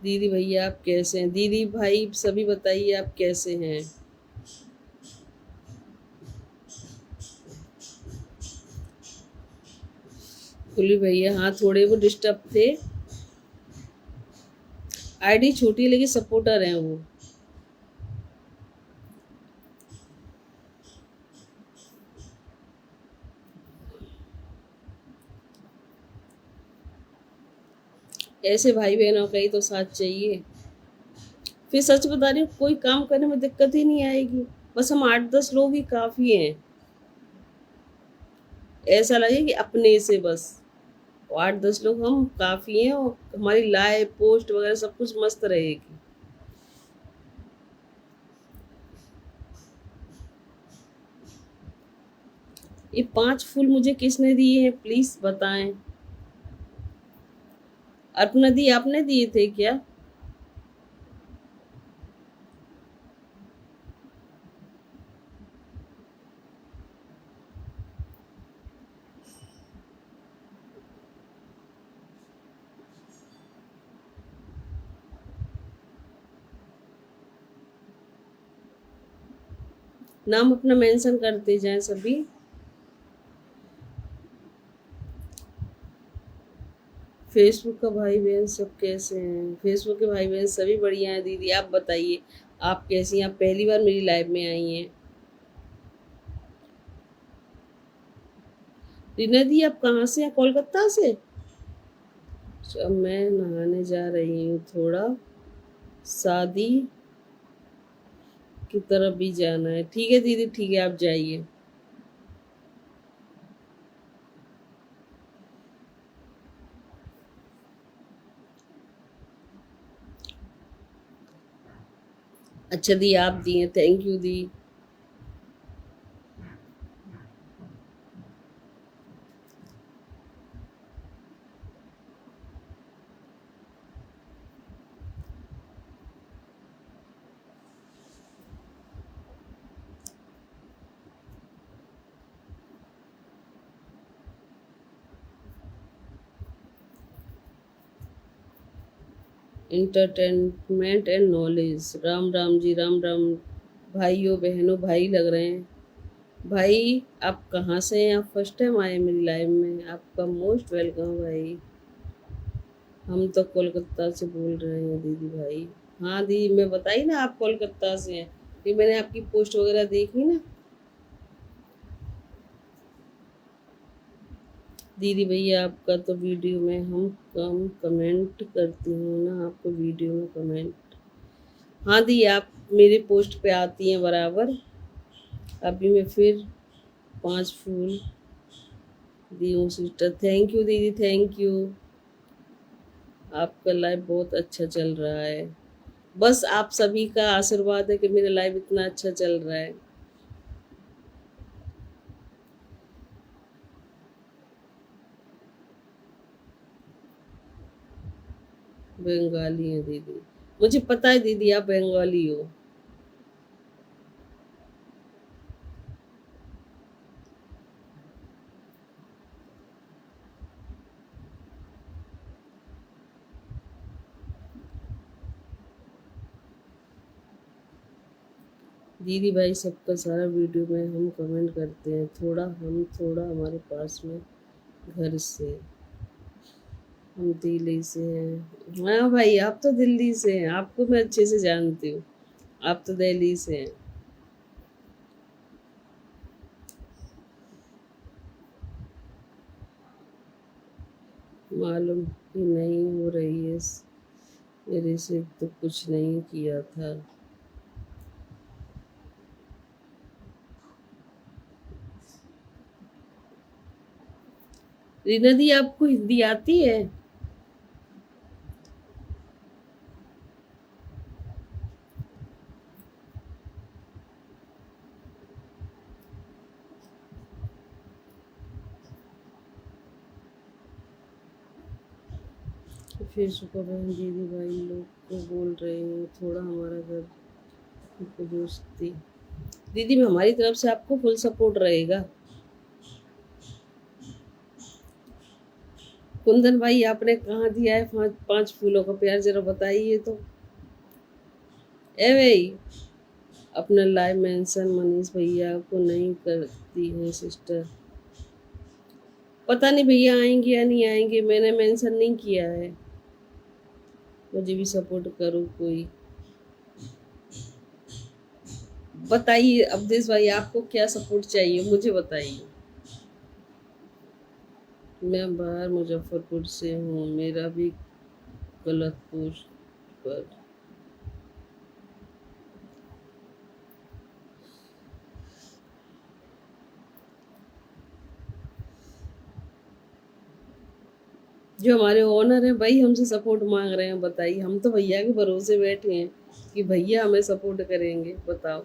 दीदी भैया आप कैसे हैं? दीदी भाई सभी बताइए आप कैसे हैं? कुलवीर भैया, हाँ थोड़े वो डिस्टर्ब थे, आईडी छोटी है लेकिन सपोर्टर हैं वो। ऐसे भाई बहनों का ही तो साथ चाहिए। फिर सच बता रही हूँ, कोई काम करने में दिक्कत ही नहीं आएगी, बस हम 8-10 लोग ही काफी हैं। ऐसा लगे कि अपने से बस 8-10 लोग हम काफी हैं, और हमारी लाइव पोस्ट वगैरह सब कुछ मस्त रहेगी। ये 5 फूल मुझे किसने दिए हैं प्लीज बताएं। अर्पणा दी आपने दिए थे क्या? नाम अपना मेंशन करते जाएं सभी। फेसबुक का भाई बहन सब कैसे हैं? फेसबुक के भाई बहन सभी बढ़िया हैं दीदी, आप बताइए आप कैसी हैं? आप पहली बार मेरी लाइव में आई हैं। रीना दी आप कहाँ से हैं? कोलकाता से? अब मैं नहाने जा रही हूँ, थोड़ा शादी की तरफ भी जाना है। ठीक है दीदी, ठीक है, आप जाइए। अच्छा दी, आप दिए, थैंक यू दी। Entertainment and knowledge. राम राम जी, राम राम। भाइयों बहनों, भाई लग रहे हैं। भाई आप कहाँ से हैं? आप फर्स्ट टाइम आए मेरी लाइव में, आपका मोस्ट वेलकम भाई। हम तो कोलकाता से बोल रहे हैं दीदी भाई। हाँ दीदी, मैं बताई ना आप कोलकाता से हैं, ये मैंने आपकी पोस्ट वगैरह देखी ना। दीदी भैया आपका तो वीडियो में हम कम कमेंट करती हूँ ना, आपको वीडियो में कमेंट। हाँ दी, आप मेरे पोस्ट पे आती हैं बराबर। अभी मैं फिर 5 फूल दी हूँ सिस्टर। थैंक यू दीदी, थैंक यू। आपका लाइव बहुत अच्छा चल रहा है। बस आप सभी का आशीर्वाद है कि मेरा लाइव इतना अच्छा चल रहा है। बंगाली है दीदी, मुझे पता है दीदी आप बंगाली हो। दीदी भाई सबका सारा वीडियो में हम कमेंट करते हैं, थोड़ा हमारे पास में घर से। हम दिल्ली से हैं। हाँ भाई, आप तो दिल्ली से हैं, आपको मैं अच्छे से जानती हूँ। आप तो दिल्ली से हैं। मालूम ही नहीं हो रही है, मेरे से तो कुछ नहीं किया था। रीना दी, आपको हिंदी आती है? फिर सुबह बहन दीदी भाई लोग को बोल रहे हैं थोड़ा हमारा घर को दोस्ती। दीदी में हमारी तरफ से आपको फुल सपोर्ट रहेगा। कुंदन भाई, आपने कहाँ दिया है 5 फूलों का प्यार, जरा बताइए तो। ए भाई, अपना लाइव मेंशन मनीष भैया को नहीं करती है सिस्टर। पता नहीं भैया आएंगे या नहीं आएंगे, मैंने मेंशन नहीं किया है। मुझे भी सपोर्ट करो कोई। बताइए अवधेश भाई, आपको क्या सपोर्ट चाहिए, मुझे बताइए। मैं बाहर मुजफ्फरपुर से हूँ, मेरा भी गलतपुर पर। जो हमारे ओनर हैं भाई हमसे सपोर्ट मांग रहे हैं, बताइए। हम तो भैया के भरोसे बैठे हैं कि भैया हमें सपोर्ट करेंगे, बताओ।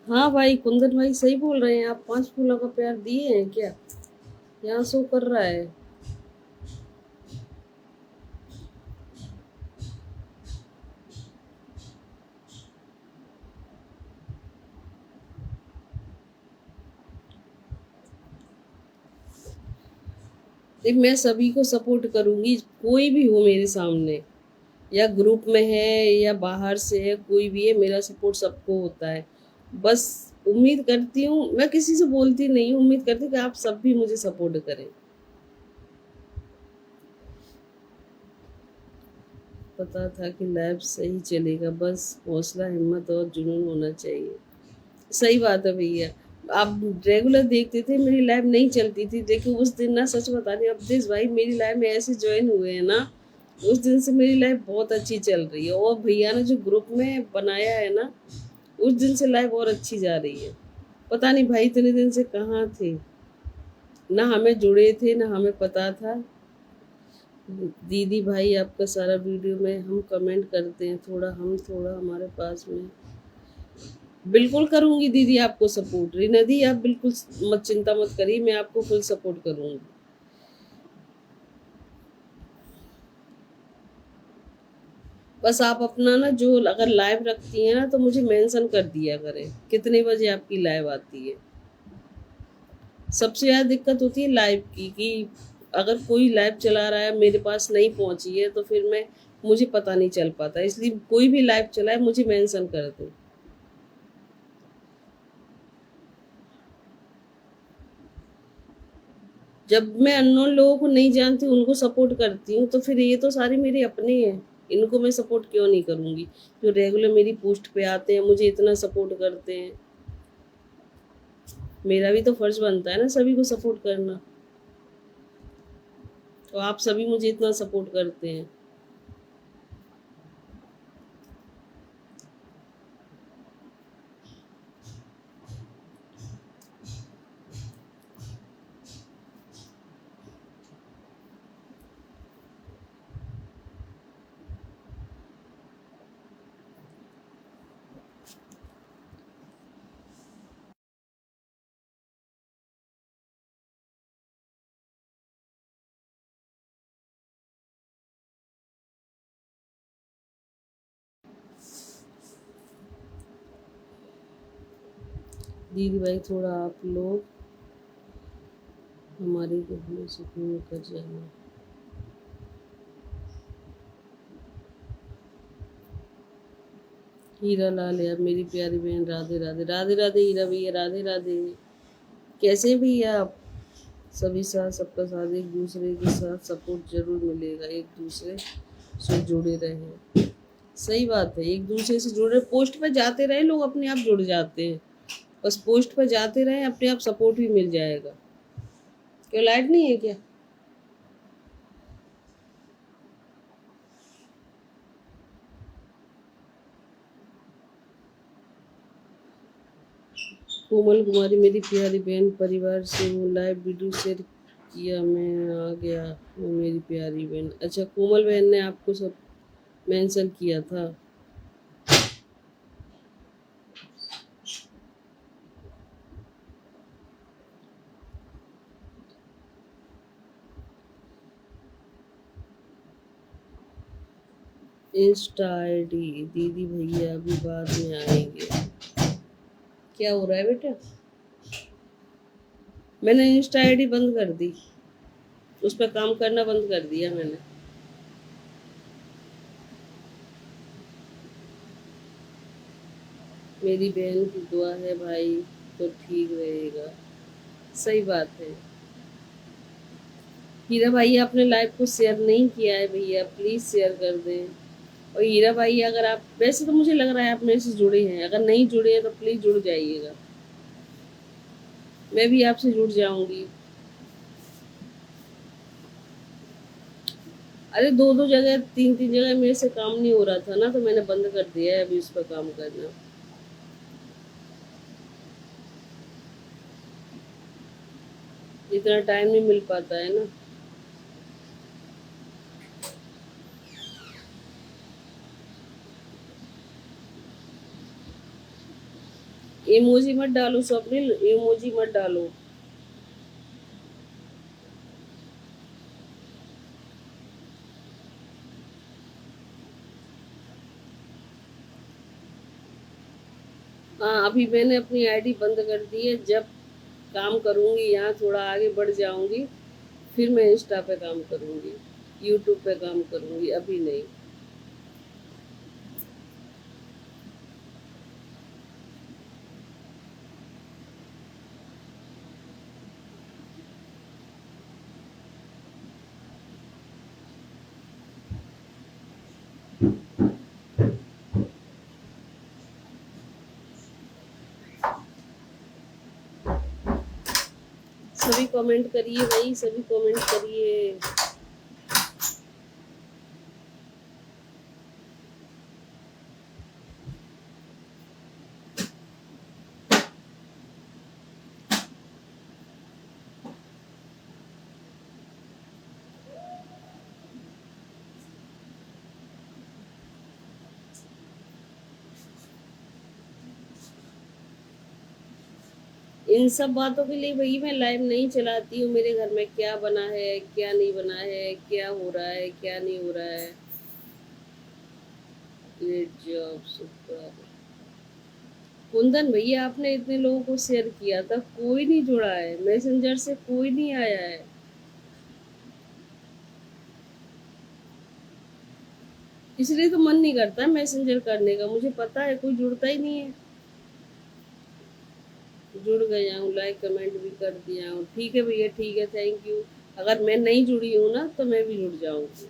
हाँ भाई, कुंदन भाई सही बोल रहे हैं, आप 5 फूलों का प्यार दिए हैं क्या? यहाँ शो कर रहा है। देख, मैं सभी को सपोर्ट करूंगी, कोई भी हो मेरे सामने, या ग्रुप में है या बाहर से है, कोई भी है, मेरा सपोर्ट सबको होता है। बस उम्मीद करती हूँ, मैं किसी से बोलती नहीं हूँ, उम्मीद करती हूँ कि आप सब भी मुझे सपोर्ट करें। पता था कि लाइफ सही चलेगा, बस हौसला, हिम्मत और जुनून होना चाहिए। सही बात है भैया। आप रेगुलर देखते थे, मेरी लाइफ नहीं चलती थी, लेकिन उस दिन ना, सच बता रही हूँ अवधेश भाई, मेरी लाइफ में ऐसे ज्वाइन हुए हैं ना, उस दिन से मेरी लाइफ बहुत अच्छी चल रही है। और भैया ने जो ग्रुप में बनाया है ना, उस दिन से लाइफ और अच्छी जा रही है। पता नहीं भाई इतने दिन से कहाँ थे, ना हमें जुड़े थे, ना हमें पता था। दीदी भाई आपका सारा वीडियो में हम कमेंट करते हैं, थोड़ा हम थोड़ा हमारे पास में। बिल्कुल करूंगी दीदी आपको सपोर्ट, रीना दी आप बिल्कुल मत चिंता मत करिए, मैं आपको फुल सपोर्ट करूंगी। बस आप अपना ना, जो अगर लाइव रखती हैं ना, तो मुझे मेंशन कर दिया करें कितने बजे आपकी लाइव आती है। सबसे ज़्यादा दिक्कत होती है लाइव की, कि अगर कोई लाइव चला रहा है मेरे पास नहीं पहुंची है, तो फिर मैं, मुझे पता नहीं चल पाता, इसलिए कोई भी लाइव चलाए मुझे मेंशन कर दो। जब मैं अननोन लोगों को नहीं जानती उनको सपोर्ट करती हूँ, तो फिर ये तो सारे मेरे अपने हैं, इनको मैं सपोर्ट क्यों नहीं करूंगी। जो रेगुलर मेरी पोस्ट पे आते हैं, मुझे इतना सपोर्ट करते हैं, मेरा भी तो फर्ज बनता है ना सभी को सपोर्ट करना। तो आप सभी मुझे इतना सपोर्ट करते हैं। दीदी भाई थोड़ा आप लोग हमारी हमें सुकून कर जाना। हीरा लाल यार, मेरी प्यारी बहन, राधे राधे, राधे राधे हीरा भैया, राधे राधे। कैसे हैं भैया आप? सभी साथ, सबका साथ, एक दूसरे के साथ सपोर्ट जरूर मिलेगा, एक दूसरे से जुड़े रहे। सही बात है, एक दूसरे से जुड़े, पोस्ट पे जाते रहे लोग अपने आप जुड़ जाते हैं। बस पोस्ट पे जाते रहे, अपने आप सपोर्ट भी मिल जाएगा। क्यों लाइट नहीं है क्या? कोमल कुमारी, मेरी प्यारी बहन, परिवार से वो लाइव वीडियो शेयर किया, मैं आ गया। वो मेरी प्यारी बहन, अच्छा कोमल बहन ने आपको सब मेंशन किया था। इंस्टा आईडी दीदी भैया अभी बाद में आएंगे। क्या हो रहा है बेटा? मैंने इंस्टा आईडी बंद कर दी, उस पर काम करना बंद कर दिया मैंने। मेरी बहन की दुआ है भाई, तो ठीक रहेगा। सही बात है। हीरा भाई आपने लाइव को शेयर नहीं किया है भैया, प्लीज़ शेयर कर दें। और हीरा भाई अगर आप, वैसे तो मुझे लग रहा है आप मेरे से जुड़े हैं, अगर नहीं जुड़े हैं तो प्लीज़ जुड़ जाइएगा, मैं भी आपसे जुड़ जाऊंगी। अरे दो दो जगह, तीन तीन जगह मेरे से काम नहीं हो रहा था ना, तो मैंने बंद कर दिया है अभी उस पर काम करना। इतना टाइम नहीं मिल पाता है ना। इमोजी मत डालो स्वप्निल, इमोजी मत डालो। हाँ अभी मैंने अपनी आईडी बंद कर दी है, जब काम करूँगी, यहाँ थोड़ा आगे बढ़ जाऊँगी, फिर मैं इंस्टा पे काम करूँगी, यूट्यूब पे काम करूँगी, अभी नहीं। सभी कमेंट करिए भाई, सभी कमेंट करिए। इन सब बातों के लिए भाई मैं लाइव नहीं चलाती हूँ। मेरे घर में क्या बना है, क्या नहीं बना है, क्या हो रहा है, क्या नहीं हो रहा है। Great job, super. कुंदन भैया, आपने इतने लोगों को शेयर किया था, कोई नहीं जुड़ा है, मैसेंजर से कोई नहीं आया है। इसलिए तो मन नहीं करता मैसेंजर करने का, मुझे पता है कोई जुड़ता ही नहीं है। जुड़ गया हूँ, लाइक कमेंट भी कर दिया हूँ। ठीक है भैया, ठीक है, थैंक यू। अगर मैं नहीं जुड़ी हूँ ना तो मैं भी जुड़ जाऊंगी।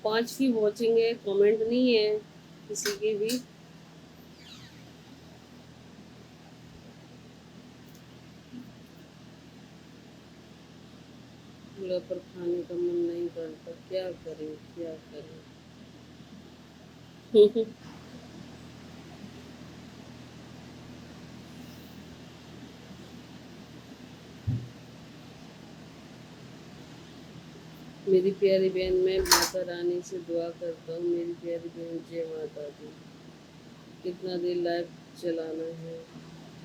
5 की वॉचिंग है, कमेंट नहीं है किसी की भी। चूल्हा पर खाने का मन नहीं करता, क्या करें, क्या करें। मेरी प्यारी बहन, मैं माता रानी से दुआ करता हूँ, मेरी प्यारी बहन, जय माता दी। कितना देर लाइव चलाना है?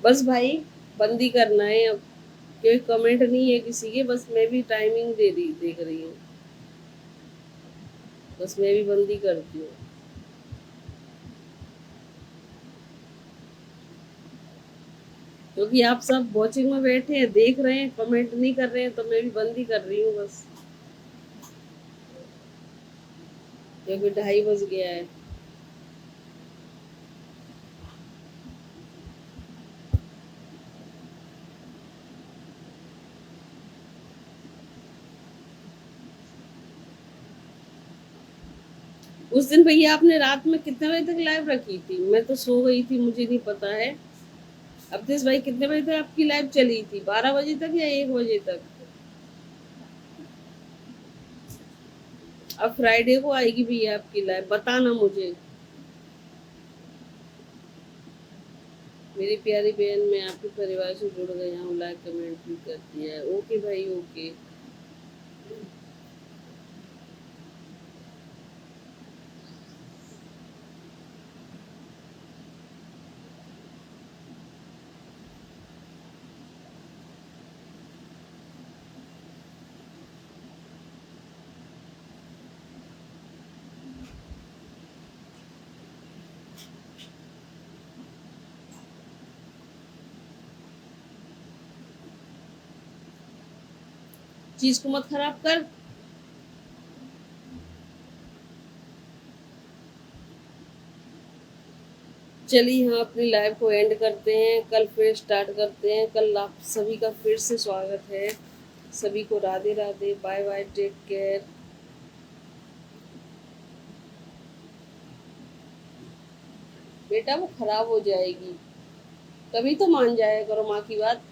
बस भाई, बंद ही करना है अब। कोई कमेंट नहीं है किसी के, बस मैं भी टाइमिंग देख रही हूँ। बस मैं भी बंद ही करती हूँ। क्योंकि आप सब वॉचिंग में बैठे हैं, देख रहे हैं, कमेंट नहीं कर रहे हैं, तो मैं भी बंद ही कर रही हूँ बस। क्योंकि 2:30 बज गया है। उस दिन भैया आपने रात में कितने बजे तक लाइव रखी थी? मैं तो सो गई थी, मुझे नहीं पता है। अवधेश भाई, कितने बजे तक आपकी लाइव चली थी? 12 बजे तक या 1 बजे तक? अब फ्राइडे को आएगी भैया आपकी लाइव, बताना मुझे। मेरी प्यारी बहन, मैं आपके परिवार से जुड़ गया हूँ, लाइक कमेंट भी कर दिया है। ओके भाई, ओके। चीज को मत खराब कर। चलिए, हाँ, अपनी लाइव को एंड करते हैं, कल फिर स्टार्ट करते हैं। कल आप सभी का फिर से स्वागत है। सभी को Radhe Radhe, bye bye, take care. बेटा, वो खराब हो जाएगी, तभी तो मान जाया करो माँ की बात।